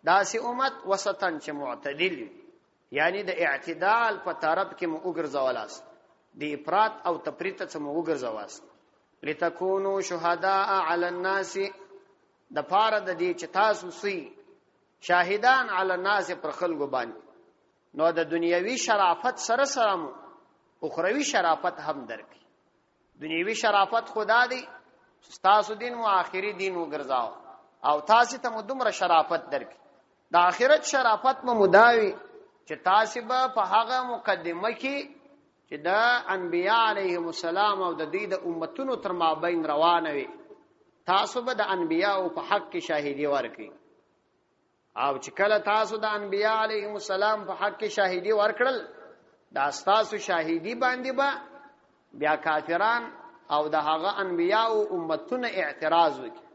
داسې امت وسطن چې معتدل یعنی د اعتدال په طرف کې ومغرزولاس د افراط او تفریط څخه ومغرزواس لتكونوا شهداء علی الناس د پاره د دې چې تاسو سي شاهدان علی الناس پر خلکو باندې نو د دنیوي شرافت سره سره اخروی شرافت هم درکې دنیوي شرافت خدا دی تاسو دین او آخري دین وګرځاو او تاسو ته دومره شرافت درکې د آخرت شرافت مو مداوي چې تاسو به په هغه مقدمه کې چې د انبیاء علیهم السلام او د دې د امتونو تر مابین روانه وي تاسو به د انبیاء په حق کې شاهدی ورکړي او چې کله تاسو د انبیاء علیهم السلام په حق کې شاهدی ورکړل دا تاسو شاهدی باندې با بیا کافران او د هغه انبیاء او امتونه اعتراض وکړي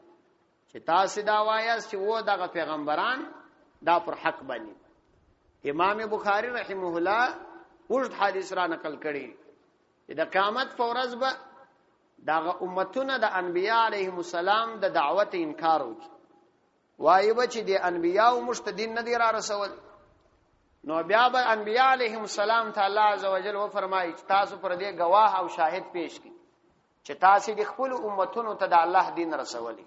چې تاسو دا وایاست چې و دغه پیغمبران دا پر حق باندې امام بخاری رحمه الله ورته حدیث را نقل کړي چې د قیامت په ورځ به دغه امتونه د انبیاء علیهم السلام د دعوت انکار وکړي وایي به چې د انبیاء مشتدین نه دی را رسول نو بیا به انبیاء علیهم السلام تعالی عزوجل و فرمایي چې تاسو پر دې گواه او شاهد پیش کړئ چې تاسو د خپل امتونو ته د الله دین رسولي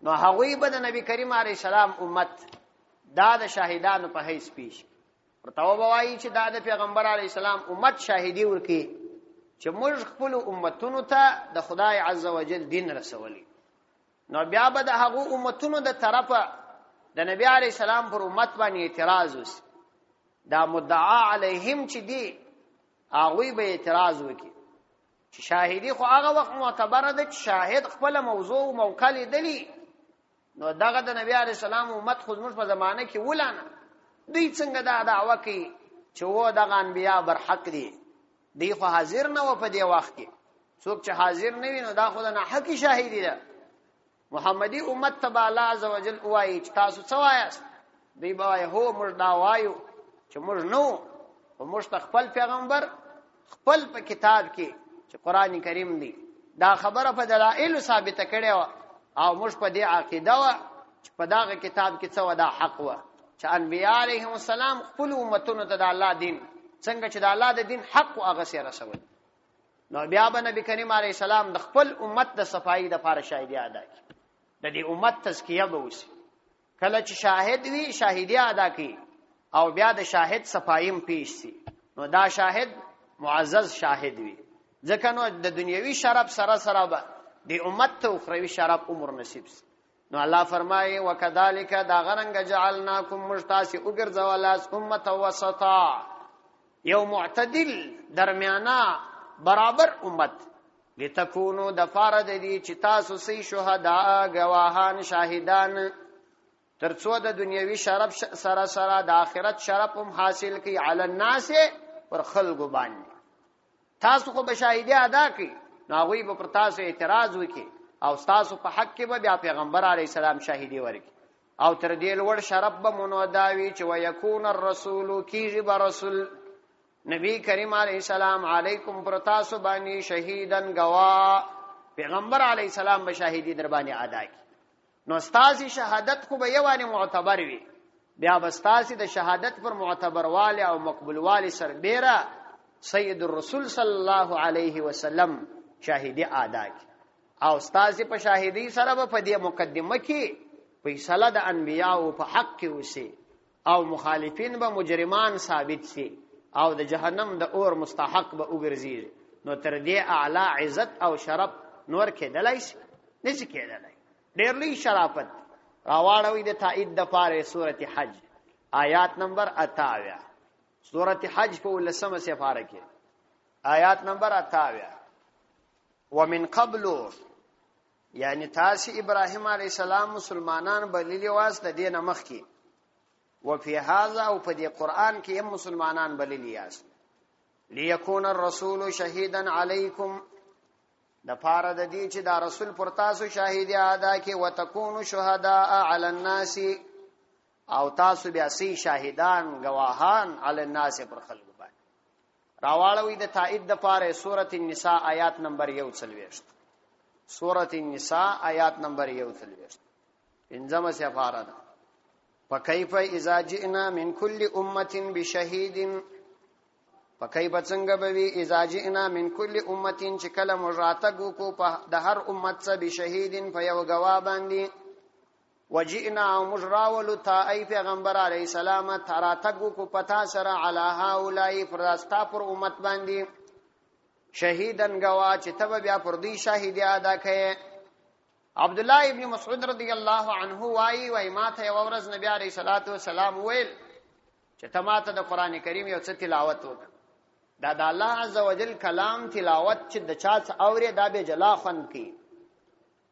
نو هغوی به د نبی کریم علیه السلام امت دا د شاهدانو په حیث پیش ورته وایي چې دا د پیغمبر علیه السلام امت شاهدی ورکړي چې موږ خپل امتونو ته د خدای عزوجل دین رسولي نو بیا به د هغو امتونو د طرفه د نبی علیه السلام پر امت باندې اعتراض وسی دا مدعا علیهم چې دی هغوی به اعتراض وکړي چې شاهدی خو هغه وخت معتبره ده چې شاهد خپل موضوع او موقع لیدلی نو دغه د نبی علیه السلام امت خو زموږ په زمانه کې ولانه دوی څنګه دا دعوه کوي چې و دغه انبیا بر حق دي دی خو حاضر نه و په دې وخت کې څوک چې حاضر نه وي نو دا خو نه حقي شاهدی ده محمدي امت تبع الله عزوجل وایي چې تاسو څه وایاست دی به هو موږ دا وایو چې موږ نو او موږ خپل پیغمبر خپل په کتاب کې چې قران کریم دی دا خبره په دلایل ثابته کړي او موږ په دې عقیده و چې په داغه کتاب کې څه ودا حق و چې انبیاء علیهم السلام خپل امتونو ته د الله دین څنګه چې د الله د دین حق او هغه سره رسول نو بیا به نبی کریم علیه السلام د خپل امت د صفائی د لپاره شاهدی ادا کړي د دې امت تزکیه به وشي کله چې شاهد وي شاهدی ادا کړي او بیا د شاهد صفایم پیش سي نو دا شاهد معزز شاهد وي ځکه نو د دنیوي شرف سره سره به د امت ته اخروی شرف عمر نصیب سي نو الله فرمایي وکذالک دا غرنګ جعلناکم مجتاسی وګرځولاس امه وسطا یو معتدل درمیانا برابر امت لتكونوا دفارد دي چې تاسو سي شهدا گواهان شاهدان ترڅو د دنیوي شرف سره سره د آخرت شرف هم حاصل کی علی الناس پر خلق باندې تاسو خو بشاهدی ادا کی ناوی په تاسو اعتراض وکي او تاسو په حق کې به بیا پیغمبر علی السلام شاهدی ورکي او تر دې لوړ شرف به منوداوي چې ويكون الرسول کیږي به رسول نبی کریم علیہ السلام علیکم پر تاسو باندې شهیدن گوا پیغمبر علیہ السلام به شاهدی در باندې ادا کی نو استاسی شهادت خو به یوانه معتبر وي بیا بستاسی د شهادت پر معتبر والی او مقبول والی سر بیره سید الرسول صلی الله علیه وسلم شاهدی ادا کی او استاسی په شاهدی سره په دې مقدمه کې فیصله د انبیاء په حق کې وسی او مخالفین به مجرمان ثابت سي او د جهنم د اور مستحق به وګرځي نو تر دې اعلی عزت او شرف نور کېدلای شي نشي کېدلای ډېر لوی شرافت راواړوي د تایید د پاره سورته حج آیات نمبر 28 سورته حج په ولسمه سفاره کې آیات نمبر 28 ومن قبل یعنی تاسو ابراهیم علی السلام مسلمانان بللی واس د دین مخ کې وفي هذا او په دې قران کې هم مسلمانان بللی یاست ليكون الرسول شهيدا عليكم د پاره د دې چې دا رسول پر تاسو شاهدی ادا کې وتكونوا شهداء على الناس او تاسو بیا سي شاهدان گواهان علی الناس پر خلق باندې راواړوي د تایید د پاره سورۃ النساء آیات نمبر 41 سورۃ النساء آیات نمبر 41 انځمه سفاره ده فكيف اذا جئنا من كل امه بشهيد فكيف څنګه به اذا جئنا من كل امه چې کله مراتګو کو په د هر امت څخه بشهيد په یو گواه باندې وجئنا مجراول تا ای پیغمبر علی السلام تراتګو کو پتا سره علی هؤلاء فراستا پر امت باندې شهیدن گواه چې تب بیا پر دی شاهدی ادا کړي عبد الله ابن مسعود رضی الله عنه وای ما ته ورځ نبی علیہ الصلوۃ والسلام ویل چې تماته د قران کریم یو څه تلاوت وکړه دا د الله عزوجل کلام تلاوت چې د چا څخه اوري دا به جلا خوند کی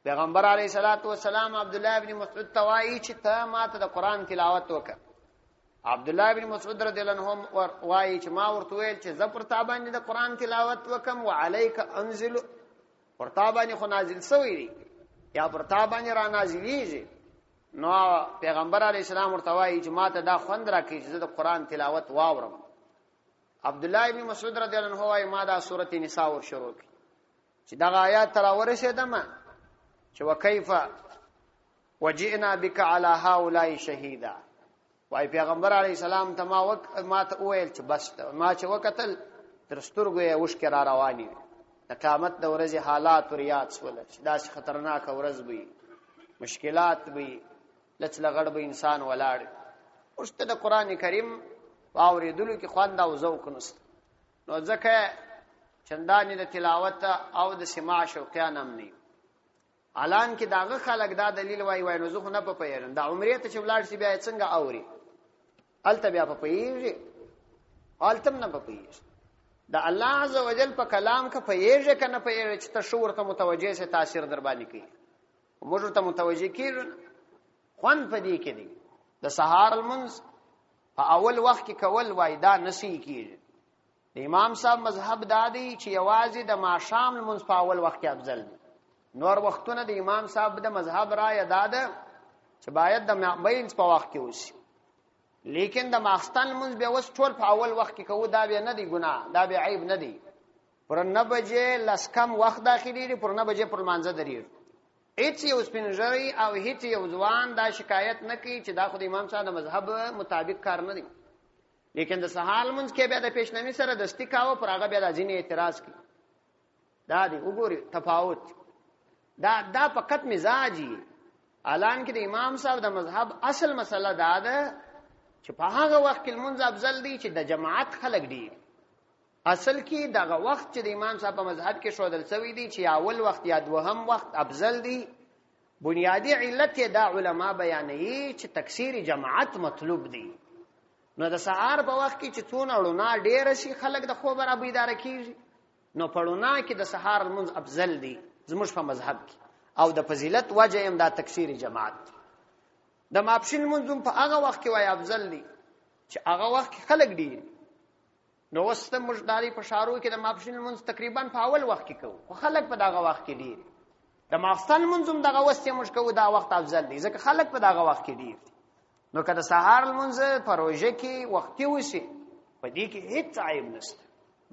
پیغمبر علیہ الصلوۃ والسلام عبد الله ابن مسعود توای چې ته ماته د قران تلاوت وکړه عبد الله ابن مسعود رضی الله عنه وای چې ما ورته ویل چې زه پر تا باندې د قران تلاوت وکم وعليك انزل پر تا باندې خو نازل شوی دی یا پر تا باندې را نازلیږي نو پیغمبر علیہ السلام ورته وای چې ماته دا خوند راکړي چې د قران تلاوت واورم عبد الله ابن مسعود رضی الله عنه وای ما دا سورۃ النساء ور شروع کړ چې دا آیات تر ورسېدم چې وکيف وجئنا بك على هؤلاء شهيدا وای پیغمبر علی السلام ته ما ته ویل چې بس ما چې وکتل تر سترګو یې وشکې را رواني د قیامت د ورځې حالات او ریاض سول چې دا خطرناک ورځ وي مشکلات وي لڅلغړ به انسان ولاړ اوس ته د قران کریم واورېدلو کې خوند او ذوق نشته نو ځکه چندانې د تلاوت او د سماع شوقیان هم نه اعلان کې داغه خلک دا دلیل وای نو زه نه په پیرم دا عمرې ته چې ولاړ شي بیا څنګه اوري الته بیا په پیږي التم نه په پیږي دا الله عزوجل په کلام کې پیږي کنه پیږي چې تشور ته متوجه سي تاثیر در باندې کوي موږ ته متوجه کیږي خوان پدې کې دي د سحار المنز په اول وخت کې کول وای دا نسی کیږي د امام صاحب مذهب دادی چې یوازې د ماښام المنز په اول وخت کې افضل دی نور وختونه د امام صاحب د مذهب را یاد ده چې باید د مابین په وخت کې وشي لیکن د ماخستان منځ به وس ټول په اول وخت کې کوو دا به نه دی ګناه دا به عیب نه دی پر 9 بجې لسکم وخت داخلي دی پر 9 بجې پر مانځه دریر هیڅ یو سپینځري او هیڅ یو ځوان دا شکایت نه کوي چې دا خو د امام صاحب د مذهب مطابق کار نه دی لیکن د سحال منځ کې به د پیشنمی سره دستی کاوه پر هغه به د ځینې اعتراض کوي دا دی وګوري تفاوت دا فقط مزاجي اعلان کې د امام صاحب د مذهب اصل مسله دا ده چې په هغه وخت کې المنځ افضل دی چې د جماعت خلق دي اصل کې دغه وخت چې د امام صاحب په مذهب کې شودل شوی دی چې اول وخت یا دوهم وخت افضل دی بنیادی علت دا علما بیانوي چې تکثیر جماعت مطلوب دی نو د سحر په وخت کې چې څونه ورونه ډیر شي خلق د خوب را بيدار کیږي نو پړونه کې د سحر المنځ افضل دی زموږ په مذهب کې او د فضیلت وجه هم دا تکثیر جماعت د ماپښین منځم په هغه وخت کې وای افضل دی چې هغه وخت کې خلک دي نو وسته مجداري په شارو کې د ماپښین منځ تقریبا په اول وخت کې کوو خو خلک په دغه وخت کې دي د ماخستان منځم دغه وسته مش کوو دا وخت افضل دی ځکه خلک په دغه وخت کې دي نو کله سحر المنځ پروژه کې وختي وشي په دې کې هیڅ عیب نشته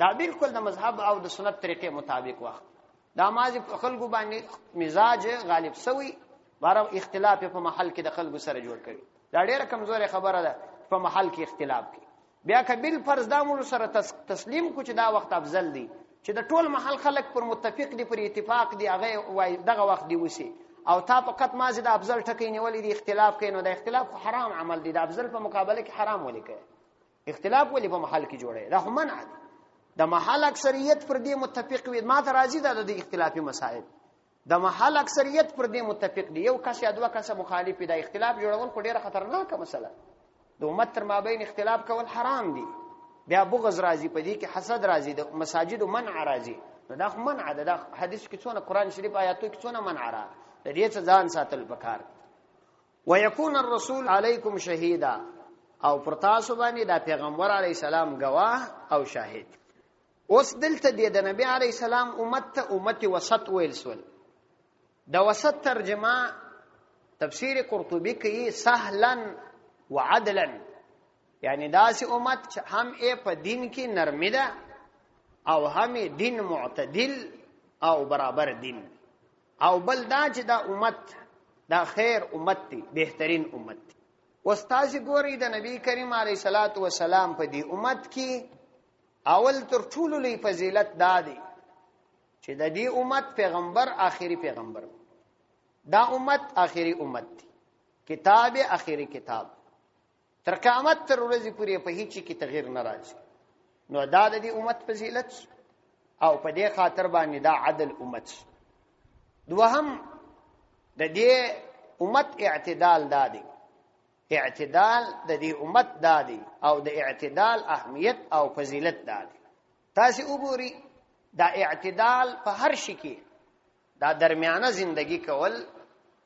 دا بالکل د مذهب او د سنت طریقې مطابق وخت دا مازی خلکو باندې مزاج غالب سوی بارو اختلاف په محل کې د خلکو سره جوړ کړي دا ډیره کمزوري خبره ده په محل کې اختلاف کی بیا کبل فرض دا موږ سره تسلیم کو چې دا وخت افضل دی چې د ټول محل خلک پر متفق دي پر اتفاق دي هغه وای دغه وخت دی وسی او تا فقط مازی د افضل ټکی نیولې دي اختلاف کینو د اختلاف حرام عمل دي د افضل په مقابله کې حرام ولیکي اختلاف ولې په محل کې جوړي دا هم منع دي د محل اکثریت پر دې متفق وي ما ته راضي ده د اختلافي مسائل د محل اکثریت پر دې متفق دي، یو کس یا دوه کس مخالف دي. اختلاف جوړول خو ډیره خطرناکه مسله. د امت تر مابین اختلاف کول حرام دي. بیا بغض راځي په دې کې، حسد راځي، د مساجد منع راځي. نو دا منع ده. دا حدیث کې څونه، قران شریف آیاتو کې څونه منع را د دې څخه ځان ساتل پکار. ويكون الرسول عليكم شهيدا، او پر تاسو باندې دا پیغمبر علی السلام گواه او شاهد. اوس دلته د نبی علی السلام امت ته امت وسط ویل سول. د وسط ترجمه تفسیر قرطبی کوي سهلا وعدلا، یعنی داسې امت چې هم یې په دین کې نرمي ده او هم دین معتدل او برابر دین، او بل دا چې دا امت دا خیر امت دی، بهترین امت دی. واستاذ ګوري د نبی کریم علیه الصلاۃ والسلام په دې امت کې اول تر ټولو لوی فضیلت دا دی چې د دې امت پیغمبر آخري پیغمبر، دا امت آخري امت دی، کتاب آخري کتاب، تر قیامت تر ورځې پورې په هیڅ کې تغییر نه راځي. نو دا د دې امت فضیلت او په دې خاطر باندې دا عدل امت. دوهم د دې امت اعتدال دادی، اعتدال د دې امت دادی او د اعتدال اهمیت او فضیلت دادی. تاسو وګورئ دا اعتدال په هر شي کې، دا درمیانه زندگی کول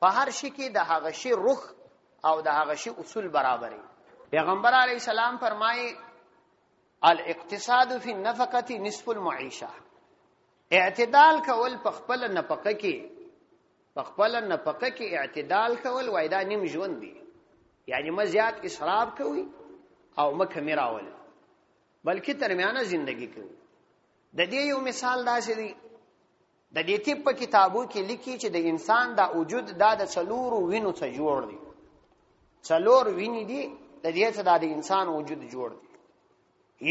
په هر شي کې د هغه شی رخ او د هغه شی اصول برابرې. پیغمبر علیه السلام فرمایي الاقتصاد فی النفقه نصف المعیشه. اعتدال کول په خپل نفقه کې، په خپل نفقه کې اعتدال کول وای دا نیم ژوند دی. یعنی ما زیات اسراف کوي او ما کمی راول، بلکې درمیانه زندگی کوي. د دې یو مثال داسې دی، د دې ټیپ په کتابو کې لیکي چې د انسان دا وجود دا د څلورو وینو څخه جوړ دی. څلور وینې دي د دې څخه د انسان وجود جوړ دی.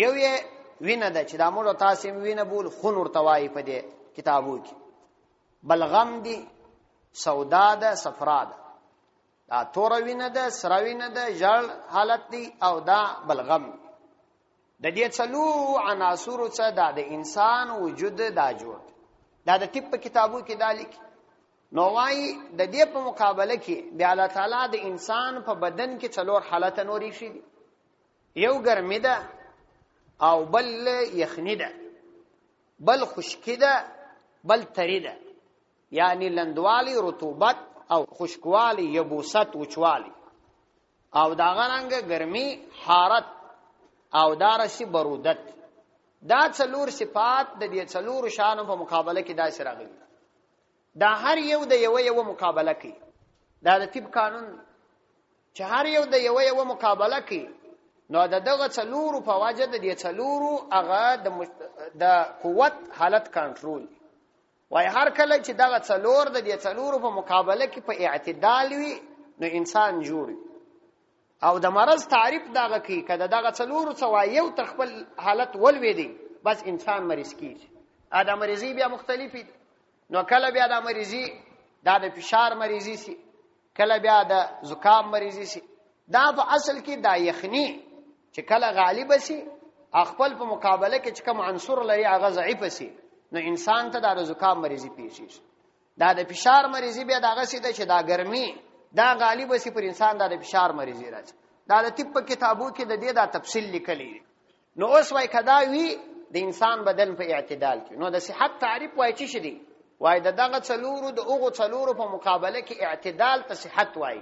یو یې وینه ده چې د موږ تاسو وینه بول خون ورته وایي په دې کتابو کې. بلغم دی، سودا ده، صفرا ده. دا تور وینه ده، سره وینه ده، ژړ حالت دی، او دا بلغم. د دې څلورو عناصرو څخه د انسان وجود دا جوړ دی. دا د طب په کتابو کې دا لیکي. نو وايي د دې په مقابله کې بیا الله تعالی د انسان په بدن کې څلور حالت نورې شي دي. یو ګرمي ده، او بل یخنی ده، بل خشکی ده، بل تری ده. یعنی لندوالی، رطوبت او خشکوالی، یبوست، وچوالی. او دا غرنګ ګرمي، حارت، او دارسی برودت. دا څلور صفات د دې څلور شانو په مقابله کې دا سره راغلي. دا هر یو د یو مقابله کوي. دا د طب قانون چې هر یو د یو مقابله کوي. نو دغه څلورو په وجه د دې څلورو هغه د قوت حالت کنټرول وای. هر کله چې دغه څلور د دې څلورو په مقابله کې په اعتدال وي نو انسان جوړ. او د مرض تعریف دغه کوي کله دغه څلورو څو یو تر خپل حالت ولوي بس انسان مریض کیږي. دا مریضي بیا مختلفي، نو کله بیا د مریضي د فشار مریضي سي، کله بیا د زکام مریضي سي. دا په اصل کې دا یخني چې کله غالب سي خپل په مقابله کې چې کوم عنصر لري هغه ضعیف سي، نو انسان ته د زکام مریضي پیښیږي. دا د فشار مریضي بیا دغه سي چې دا ګرمي دا غالب سي پر انسان د فشار مریضي راځي. دا د طب کتابو کې د دې دا تفصیل لیکلي. نو اوس وای کدا وی د انسان بدن په اعتدال کې. نو د صحت تعریف وای چی شدي؟ وای دغه څلورو د اوغو څلورو په مقابله کې اعتدال ته صحت وای،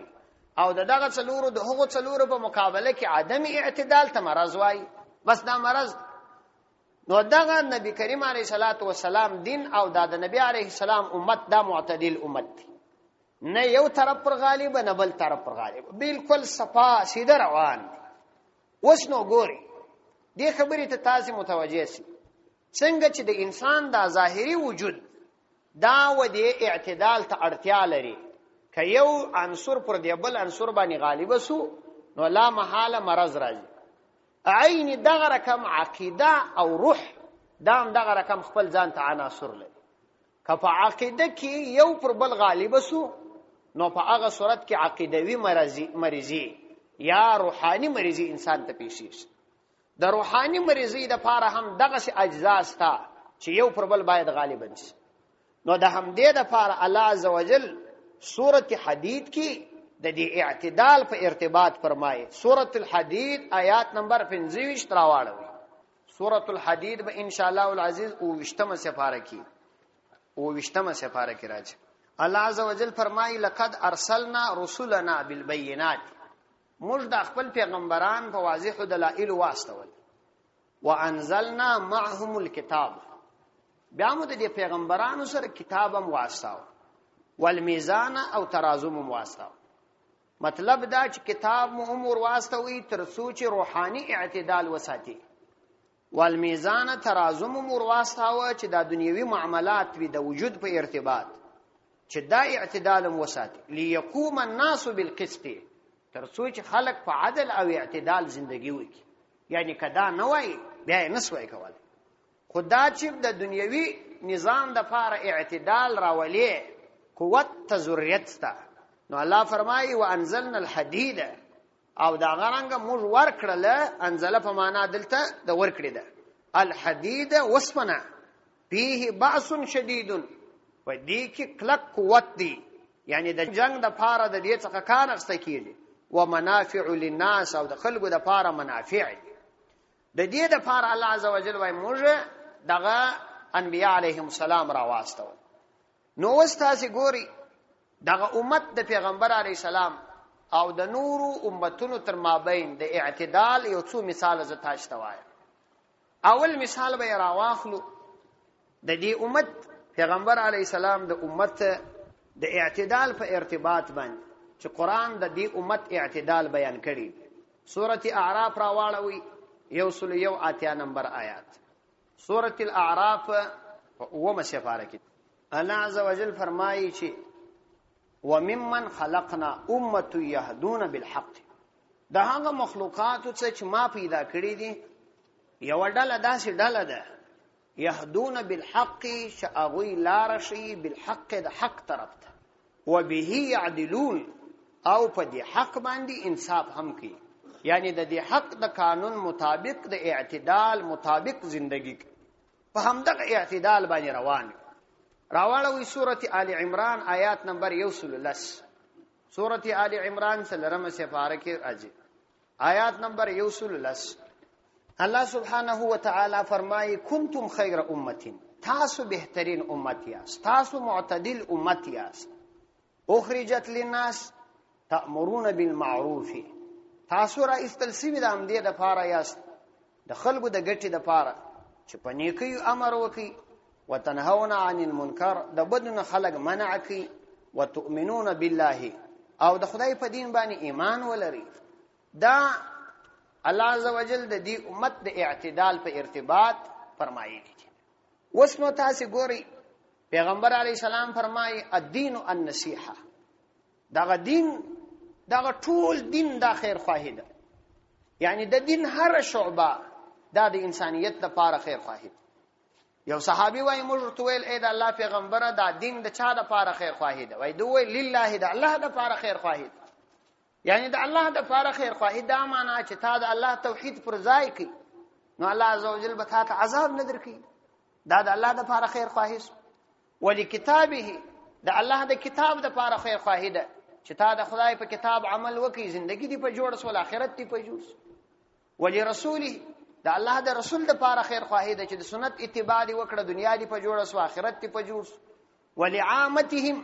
او دغه څلورو د اوغو څلورو په مقابله کې عدم اعتدال ته مرض وای. بس دا مرض. نو دغه نبی کریم علیه الصلاۃ والسلام دین او د نبی علیه السلام امت دا معتدل امت دی. نه یو طرف پر غالب نه بل طرف پر غالب، بالکل صفا سیده روان دی. اوس نو ګوري دې خبرې ته تاسو متوجه شئ څنګه چې د انسان دا ظاهري وجود دا و دې اعتدال ته اړتیا لري. که یو عنصر پر دی بل عنصر باندې غالب سو نو لا محاله مرض راځي. عین دغه رقم عقیده او روح دا دغه رقم خپل ځان ته عناصر لري. که په عقیده کې یو پر بل غالب سو نو په هغه صورت کې عقیدوي مریضي یا روحاني مریضي انسان ته پیښیږي. د روحاني مریضي د پاره هم دغه سي اجزا ستا چې یو پر بل باید غالب شي. نو د همدې د پاره الله عزوجل سورۃ حدید کې د دې اعتدال په ارتباط فرمایي. سورۃ الحدید آیات نمبر 25 راوړو. سورۃ الحدید به ان شاء الله العزیز او وشتمه سفاره کې راځي. الله عزوجل فرمایي لقد ارسلنا رسلنا بالبينات، موږ د خپل پیغمبران په واضح دلایل واستول. وانزلنا معهم الكتاب، بیا موږ د پیغمبرانو سره کتاب هم واستاو. والميزان او ترازو هم واستاو. مطلب دا چې کتاب مو امور واستوي تر څو چې روحاني اعتدال وساتي. والميزان ترازو مو امور واستاو چې د دنیوي معاملات وي د وجود په ارتباط چې دا اعتدال وساتي. ليقوم الناس بالقسط، تر څو چې خلق په عدل او اعتدال زندگی وکړي. یعنی کدا نه وای بیا نه سوای کول. خدا چې د دنیوي نظام د پاره اعتدال راولي قوت تزریت تا. نو الله فرمایي وانزلنا الحديد، او دا غرنګ موږ ورکړل. انزل په معنا دلته د ورکړی ده. الحديد وسمنا فيه باس شديد، و دې کې کلک قوت دی، یعنی د جنگ د پاره د دې څخه کار اخته کیږي. ومنافع للناس، او د خلکو د پاره منافع دي. د دې د پاره الله عزوجل وايي موږ دغه انبیاء علیهم السلام را واستو. نو واستاسي ګوري دغه امت د پیغمبر علی السلام او د نورو امتونو تر مابین د اعتدال یو څو مثال ز تاسو ته وایم. اول مثال به راواخلو د دې امت پیغمبر علی السلام د امت د اعتدال په ارتباط باندې چې قران د دې امت اعتدال بیان کړي. سورۃ اعراف راواړوي 101 نمبر آیات. سورۃ الاعراف ومه سفاره کې الله عزوجل فرمایي چې وممن خلقنا امه يهدون بالحق، دا هغه مخلوقات چې ما پیدا کړی دي یو ډله داسې ډله ده يهدون بالحق شاغوي لارشي بالحق د حق طرف ته. وبه يعدلون، او په دې حق باندې انصاف هم کوي. یعنی د دې حق د قانون مطابق د اعتدال مطابق زندگی په همدغه اعتدال باندې روان. راوړوي سورۃ آل عمران آیات نمبر 110. سورۃ آل عمران سلرمه سفاره کې راځي آیات نمبر 110. الله سبحانه وتعالى فرمایي کنتم خیر امه، تاسو بهترین امت یاست، تاسو معتدل امت یاست. اخرجت للناس تأمرون بالمعروف، تاسو را استلسیوی د امدې د پاره یاست د خلکو د ګټې د پاره چې په نیکی امر وکي. وتنهون عن المنکر، د بدن خلق منع کوي. وتؤمنون بالله، او د خدای په دین باندې ایمان ولري. دا الله عزوجل د دې امت د اعتدال په ارتباط فرمایي. وسنو تاسو ګوري پیغمبر علی السلام فرمایي الدین النصیحه، دا دین دا ټول دین د خیر خواهی ده. یعنی د دین هر شعبه دا د انسانیت لپاره خیر خواهی. یو صحابي وای موږ ته ویل اې د الله پیغمبره دا دین د چا لپاره خیر خواهی ده؟ وای دوی لله، د الله لپاره خیر خواهی. یعنی د الله لپاره خیر خواهی دا معنا چې تا د الله توحید پر ځای کی نو الله عزوجل به تا ته عذاب نه درکې. دا د الله لپاره خیر خواهی. ولی کتابه، د الله د کتاب لپاره خیر خواهی ده چې تا د خدای په کتاب عمل وکي، زندگی دی په جوړ سو، آخرت دی په جوړ سو. ولی رسوله، د الله د رسول لپاره خیر خواهی ده چې د سنت اتباع دی وکړه، دنیا دی په جوړ سو، آخرت دی په جوړ سو. ولی عامتهم،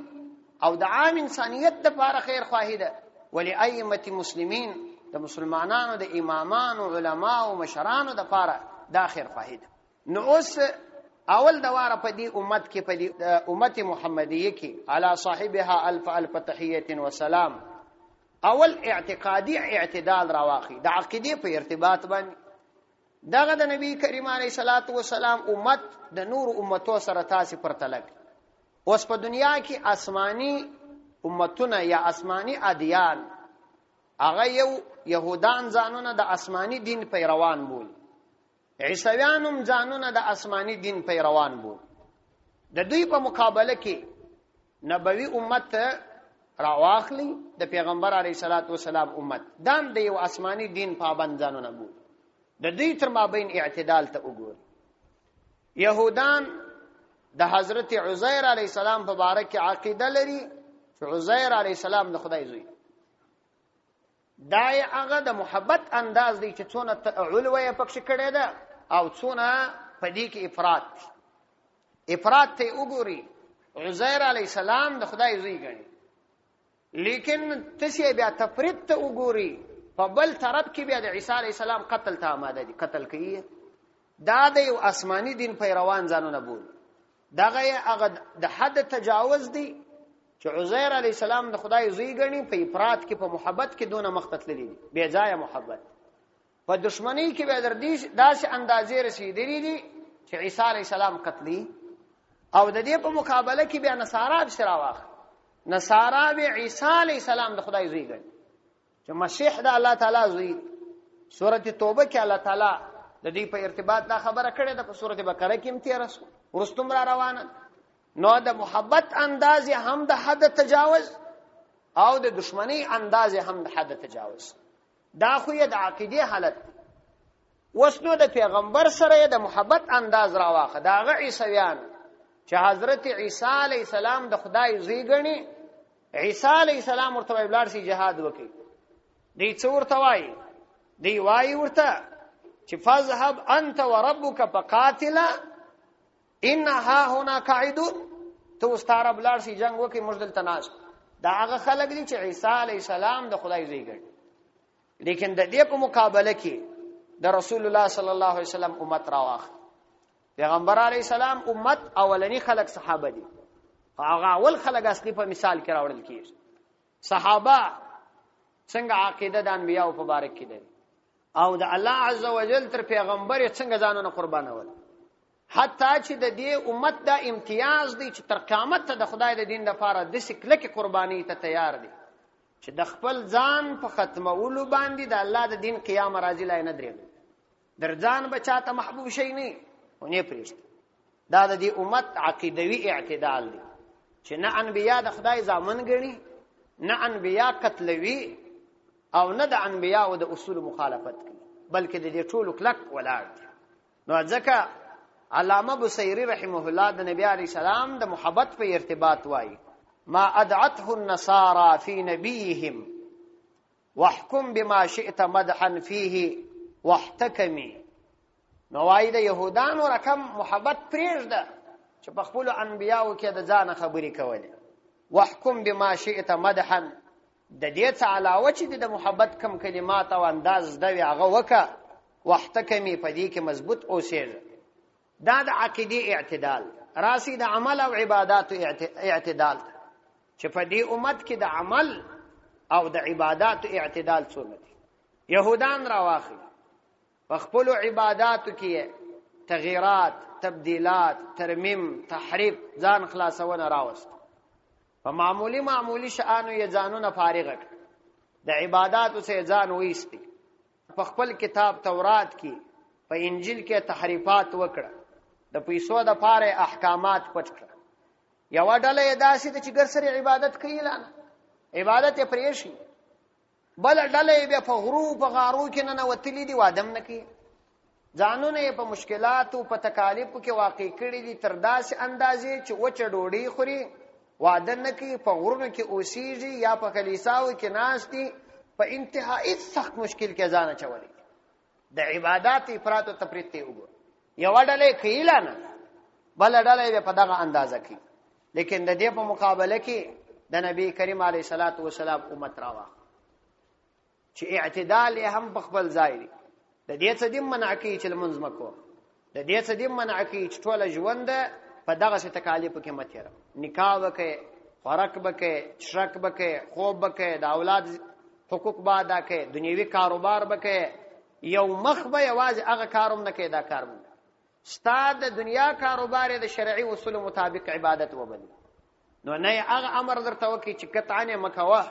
او د عام انسانیت لپاره خیر خواهی ده. ولی ائمه مسلمین، د مسلمانانو د امامانو علما او مشرانو لپاره دا خیر خواهی ده. نو اوس اول دواره په دې امت کې، په دې امت محمدیه کې علی صاحبها الف الف تحیه و سلام، اول اعتقادي اعتدال راواخی د عقیده په ارتباط باندې. دغه د نبی کریم علیه الصلاۃ والسلام امت د نور امتو سره تاسو پرتلک. اوس په دنیا کې آسمانی امتونه یا آسمانی ادیان، هغه یو يهودان ځانونه د آسمانی دین پیروان بول، عیسویانم ځانونه د آسمانی دین پیروان بول. د دوی په مقابله کې نبوي امت راواخلی د پیغمبر علیه الصلاۃ والسلام امت دام د یو آسمانی دین پابند ځانونه بول. د دوی تر مابین اعتدال ته وګورئ. يهودان د حضرت عزیر علیه السلام په باره کې عقیده لري چې عزیر علیه السلام د خدای زوی دا هغه د محبت انداز دی چې څونه علو یې پکښ کړی ده او څونه په دې کې افراط ته وګوري عزیر علیه السلام د خدای زوی ګڼي لیکن تاسو بیا تفرید ته وګوري په بل طرف کې بیا د عیسی علیه السلام قتل ته آماده دي قتل کوي دا د یو آسمانی دین پیروان ځانونه بول دغه هغه د حد تجاوز دی چې عزیر علیه السلام د خدای زوی ګڼي په افراط کې په محبت کې دونه مختلفي دي بے ځای محبت په دشمنی کې به در دې داسې اندازې رسیدلې دي چې عیسی علیه السلام قتلی او د دې په مقابله کې بیا نصارا بشرا واخ نصارا به عیسی علیه السلام د خدای زوی ګڼي چې مسیح د الله تعالی زوی سورته توبه کې الله تعالی د دې په ارتباط دا خبره کړې ده په سورته بقره کې امتیاز ورستم را روانه نو د محبت انداز هم د حد تجاوز او د دشمنی انداز هم د حد تجاوز دا خو د عقیده حالت وسنو د پیغمبر سره د محبت انداز راواخه دا غ عیسویان چې حضرت عیسی علیه السلام د خدای زوی ګڼي عیسی علیه السلام ورته بلار سي جهاد وکي دی څور توای دی وای ورته چې فذهب انت وربك فقاتلا انها هنا قاعدون تو استاره بلار سي جنگ وکي مجدل تناش دا هغه خلک دي چې عیسی علیه السلام د خدای زوی ګڼي لیکن د دې په مقابله کې د رسول الله صلی الله علیه وسلم امت راواخ پیغمبر علیه السلام امت اولنی خلق صحابه دي هغه اول خلق اصلي په مثال کې راوړل کیږي صحابه څنګه عقیده د انبیاء په باره کې دي او د الله عز وجل تر پیغمبر څنګه ځانونه قربانول حتی چې د دې امت دا امتیاز دی چې تر قیامت ته د خدای د دین لپاره د سکله کې قرباني ته تیار دي چې د خپل ځان په ختمولو باندې د الله د دین قیام راځي لای نه درېږي در ځان بچاته محبوب شي نه ونه پریشت دا د دې امت عقیدوي اعتدال دی چې نه انبیا د خدای ځامن ګڼي نه انبیا قتلوي او نه د انبیا او د اصول مخالفت کوي بلکې د دې ټولو کلک ولاړ دي نو ځکه علامه بصیری رحمه الله د نبی علی سلام د محبت په ارتباط وایي ما ادعته النصارى في نبيهم واحكم بما شئت مدحا فيه واحتكمي نو وایي د يهودانو رقم محبت پرېږده چې په خپل انبیاو کې د ځان خبرې کولې واحكم بما شئت مدحا د دې څخه علاوه چې د محبت کم کلمات او انداز د هغه وکه واحتکمی په دې کې مضبوط اوسېږي دا د عقیده اعتدال راسي د عمل او عبادت اعتدال چې په دې امت کې د عمل او د عبادت اعتدال څونه دي يهودان راواخي په خپل عبادتو کې تغییرات تبديلات ترمیم تحریف ځان خلاصونه راوست په معمولی شانو یې ځانونه فارغ کړ د عبادتو څخه ځان وېستي په خپل کتاب تورات کې په انجیل کې تحریفات وکړه د پیسو د پاره احکامات پټ کړ یو ډله یې داسې چې ګر سره عبادت کوي لانه عبادت یې پرېشي بل ډله یې په غرو په غارو کې نه وتلی دي وادم نه کوي ځانونه په مشکلاتو په تکالیفو کې واقع کړي دي تر داسې اندازې چې وچه ډوډۍ خوري وعده نه کوي په غرونو کې اوسېږي یا په کلیساو کې ناشتي په انتهایی سخت مشکل کې ځان چولي د عبادت افراط او تفریط ته وګور یو ډله کوي لانه بل ډله په دغه اندازه کوي لیکن د دې په مقابله کې د نبی کریم علیه الصلاۃ والسلام امت راوه چې اعتدال هم په خپل ځای دی د دې څه دې منع کوي چې لمونځ مکو د دې څه دې منع کوي چې ټول ژوند په دغه څه تکالیف کې متیر نکاح وکي فرق وکي شرک وکي خوب وکي د اولاد حقوق به ادا کوي دنیوي کاروبار وکي یو مخ به یوازې هغه کاروم نه کوي دا کارم ستاد د دنیا کاروبار د شرعي اصول مطابق عبادت وبدي نو نه هغه امر درته وکي چې قطعا مکوه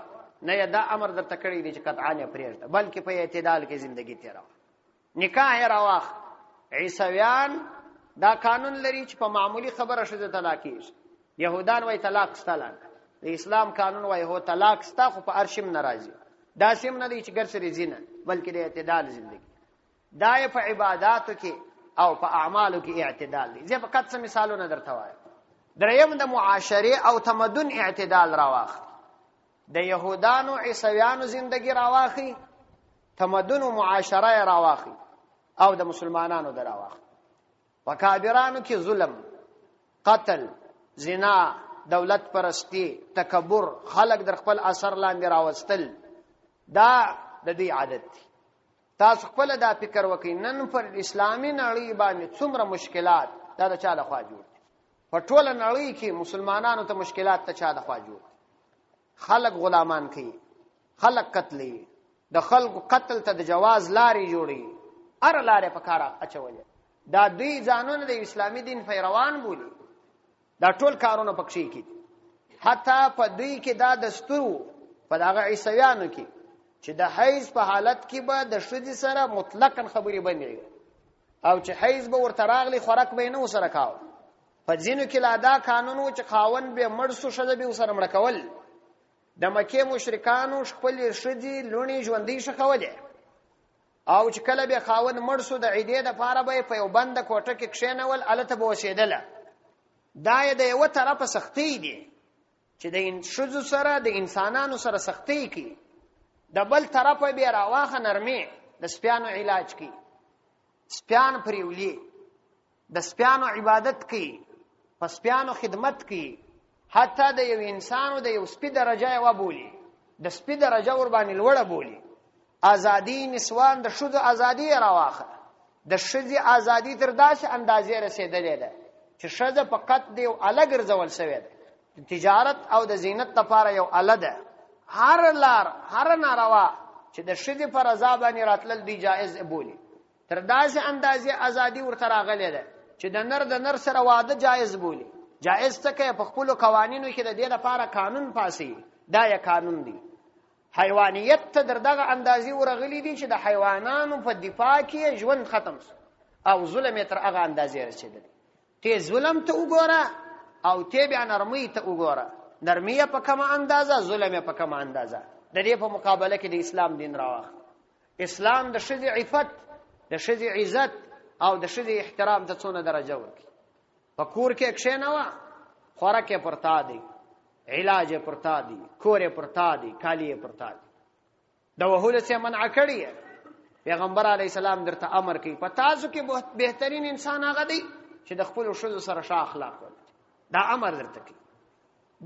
نه دا امر درته کړی دی چې قطعا پرېږده بلکې په اعتدال کې ژوندۍ تیرو نکاح راواخ عیسویان دا قانون لري چې په معمولی خبره شوه طلاق کیږي يهودان وای طلاق ستلان د اسلام قانون وای هو طلاق ستا خو په ارشم ناراضي دا سیم نه دی چې ګر سره زینه بلکې د اعتدال ژوندۍ دا په عبادتو کې او په اعمالو کې اعتدال دی زه فقط څه مثالونه درته وایم دریم د معاشره او تمدن اعتدال راواخلي. د يهودانو عیسویانو زندگی راواخلي، تمدن او معاشره راواخلي، او د مسلمانانو دراواخلي. وکابرانو کې ظلم، قتل، زنا، دولت پرستی، تکبر، خلق در خپل اثر لاندې راوستل، دا د دې عادت دی. تاسو خپل دا فکر وکړئ، نن پر اسلامي نړۍ باندې څومره مشکلات دا د چا لخوا جوړ دي. په ټوله نړۍ کې مسلمانانو ته مشکلات ته چا لخوا جوړ دي. خلق غلامان کوي، خلق قتلي، د خلق قتل ته د جواز لارې جوړي، هر لارې په کار اچولې. دا دوی ځانونه د اسلامي دین پیروان بولي. دا ټول کارونه پکې کیږي. حتی په دوی کې دا دستور په دغه عیسویانو کې چې د حیض په حالت کې به د ښځې سره مطلقاً خبرې بندې، او چې حیض به ورته راغلی خوراک به یې نه ورسره کاوه. په ځینو کې لا دا قانون و چې خاوند به مړ سو، ښځه به ورسره مړه کول. د مکې مشرکانو خپلې ښځې لوڼې ژوندۍ ښخولې، او چې کله به خاوند مړ سو د عیدې دپاره به یې په یو بنده کوټه کې کښېنول، هلته به اوسېدله. دا یې د یوه طرفه سختۍ دي چې د ښځو سره د انسانانو سره سختۍ کوي، د بل طرفه بیا راواخه نرمي، د سپیانو علاج کوي، سپیان پریولي، د سپیانو عبادت کوي، په سپیانو خدمت کوي. حتی د یو انسانو د یو سپي درجه یې وبولي، د سپي درجه ور باندې لوړه بولي. ازادي نسوان، د ښځو ازادي یې راواخه. د ښځې ازادي تر داسې اندازې رسېدلې ده چې ښځه فقط د یو اله ګرځول سوې ده، د تجارت او د زینت لپاره یو اله ده. هر لار، هر ناروا چې د ښځې په رضا باندې راتلل دی جایز بولي. تر داسې اندازې ازادي ورته راغلې ده چې د نر سره واده جایز بولي. جایز څه کوي؟ په خپلو قوانینو کې د دې لپاره قانون پاسي. دا یې قانون دی. حیوانیت ته در دغه اندازې ورغلي دي چې د حیوانانو په دفاع کې ژوند ختم شو، او ظلم یې تر هغه اندازې رسېدلی. ته ظلم ته وګوره او ته بیا نرمۍ ته وګوره. نرمي یې په کومه اندازه، ظلم یې په کومه اندازه. د دې په مقابله کې د اسلام دین راواخله. اسلام د ښځې عفت، د ښځې عزت او د ښځې احترام ته څونه درجه ورکړي. په کور کې کښېنوه، خوراک یې پرتا دی، علاج یې پرتا دی، کور یې پرتا دی، کالی یې پرتا دی. د وهلو څخه منع کړی. پیغمبر علیه السلام درته امر کوي په تاسو کې بهترین انسان هغه دی چې د خپلو ښځو سره ښه اخلاق ولري. دا امر درته کوي.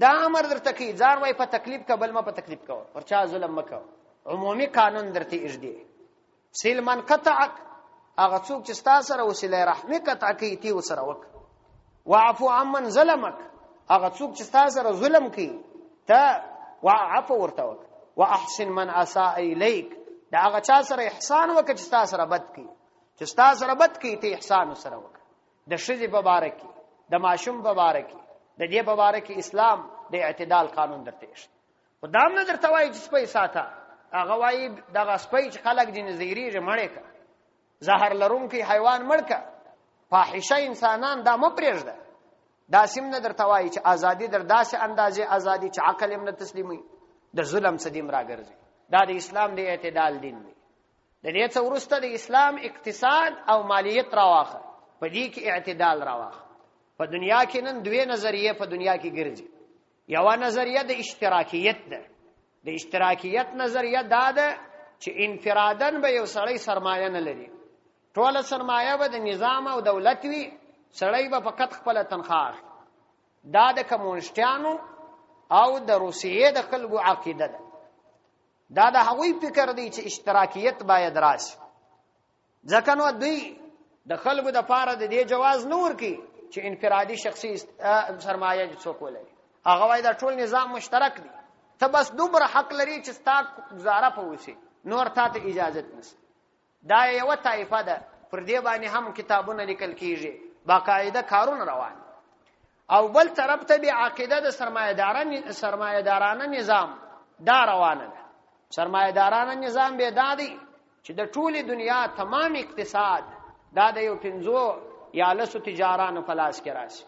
دا امر درته کوي. ځان وایي په تکلیف که، بل ما په تکلیف کوه، پر چا ظلم مه کوه. عمومي قانون درته اږدي. سیل من قطعک، هغه څوک چې ستا سره وسیله رحمي قطع کوي تی ورسره وکړه. وعفو عمن ظلمک، هغه څوک چې ستا سره ظلم کوي ته عفو ورته وکړه. واحسن من اساء الیک، دا هغه چا سره احسان وکړه چې ستا سره بد کوي. چې ستا سره بد کوي ته احسان ورسره وکړه. د ښځې په باره کې، د ماشوم په باره کې، د دې په باره کې اسلام د اعتدال قانون درته ایښی. خو دا هم نه درته وایي چې سپی ساته. هغه وایي دغه سپی چې خلک ځینې زهریږي مړې کړه، زهر لرونکی حیوان مړ کړه، فاحشه انسانان دا مه پرېږده. داسې هم نه درته وایي چې ازادي در داسې اندازې ازادي چې عقل هم نه تسلیموي، د ظلم څه دیم راګرځي. دا د اسلام د اعتدال دین دی. د دې څه وروسته د اسلام اقتصاد او مالیت راواخه، په دې کې اعتدال راواخه. په دنیا کې نن دوه نظریه په دنیا کې ګرځي. یو نظریه د اشتراکیت ده. د اشتراکیت نظریه دا ده چې انفرادن به یو سړی سرمایه نه لري، ټوله سرمایه به د نظام او دولت وي، سړی به فقط خپله تنخواه اخلي. دا د کمونیسټیانو او د روسیې د خلکو عقیده ده. دا د هغوی فکر دی چې اشتراکیت باید راشي. ځکه نو دوی د خلکو د پاره د دې جواز نه ورکوي چې انفرادي شخصي سرمایه څوک ولري. هغه وایي دا ټول نظام مشترک دی، ته بس دومره حق لري چې ستا گزاره په وشي، نور تا ته اجازت نشته. دا یوه طایفه ده، پر دې باندې هم کتابونه لیکل کیږي، باقاعده کارونه روان. او بل طرف ته بیا عقیده د سرمایه‌دارانه نظام دا روانه ده. سرمایه‌دارانه نظام به دا دی چې د ټولې دنیا تمام اقتصاد دا د یو 5 یا 10 تجارانو په لاس کې راشي.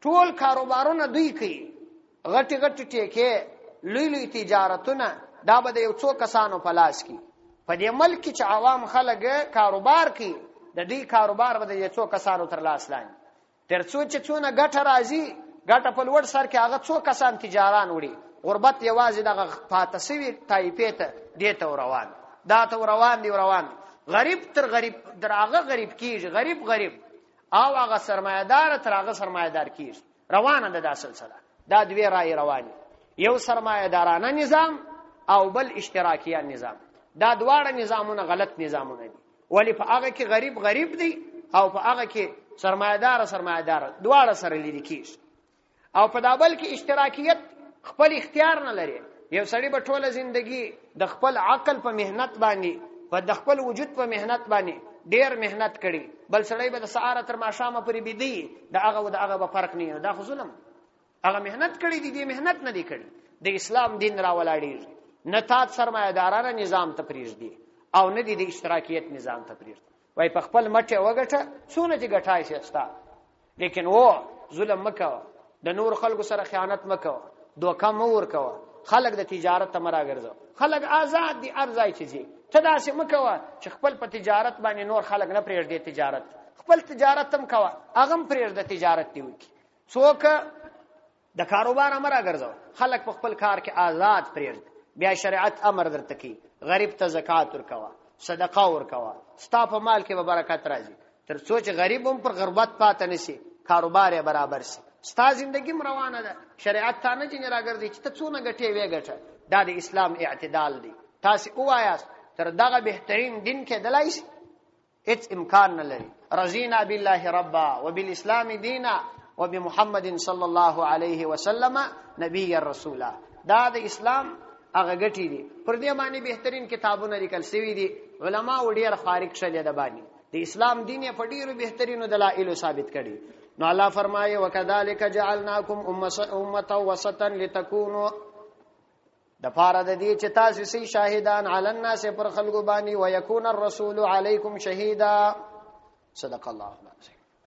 ټول کاروبارونه دوی کوي، غټي غټي ټیکې، لوی لوی تجارتونه دا به د یو څو کسانو په لاس کې. په دې ملک کې چې عوام خلک کاروبار کوي، د دې کاروبار به د یو څو کسانو تر لاس لاندې، تر څو چې څونه ګټه راځي ګټه په لوړ سر کې هغه څو کسان تجاران وړي غربت یوازې دغه فاتسوي طایفې ته دې ته روان دا ته روان دی روان غریب تر غریب درغه غریب کیږي غریب او هغه سرمایدار تر هغه سرمایدار کیږي روانه ده دا سلسله دا دوی رای رواني یو سرمایدارانه نظام او بل اشتراکیه نظام دا دواړه نظامونه غلط نظامونه دي ولی په هغه کې غریب دی او په هغه کې سرمایدار دواړه سره لیدل کیږي او په دابل کې اشتراکیت خپل اختیار نه لري یو سړی په ټوله ژوندۍ د خپل عقل په مهنت باندې په د خپل وجود په مهنت باندې ډیر مهنت کړي بل سړی به د سهار تر ماښامه پورې بيدي د هغه به فرق نه دا خو ظلم هغه مهنت کړي دي مهنت نه دي کړي د اسلام دین را ولاړی نه تات سرمایدارانه نظام ته پریږدي او نه دي د اشتراکیت نظام ته پریږدي وای په خپل مټه وګټه څونه چې ګټای شي استا لیکن ظلم مکو د نور خلکو سره خیانت مکو دوکه مور کو خلک د تجارت ته مراګرځو خلک آزاد دي ارزای چیزي ته داسې مکو چې خپل په تجارت باندې نور خلک نه پریږدي تجارت خپل تجارت هم کوا اغم پریږدي تجارت دی وکي څوک د کاروبار مراګرځو خلک په خپل کار کې آزاد پریږدي بیا شریعت امر درته کی غریب ته زکات ورکوا صدقه ورکوا ستا په مال کې به برکت راځي تر څو چې غریب هم پر غربت پاتې نشي کاروبار یې برابر شي ستا زندگی روانه ده شریعت ته نه جن راګرځي چې ته څونه ګټې وې ګټه دا د اسلام اعتدال دی تاسو وایاست تر دغه بهترین دین کې دلای شي هیڅ امکان نه لري رضینا بالله ربا وبالاسلام دینا وبمحمد صلی الله علیه وسلم نبی الرسول دا د اسلام هغه ګټې دي پر دې باندې بهترین کتابونه لیکل شوی دي علما وړي خارق شله د باندې د اسلام دین په ډیرو بهترینو دلایل ثابت کړي نو الله فرمایي وکذالک جعلناکم امه وسطا لتكونوا د پاره د دې چې تاسو سي شاهدان علی الناس پر خلق باندې ويكون الرسول علیکم شهیدا صدق الله العظیم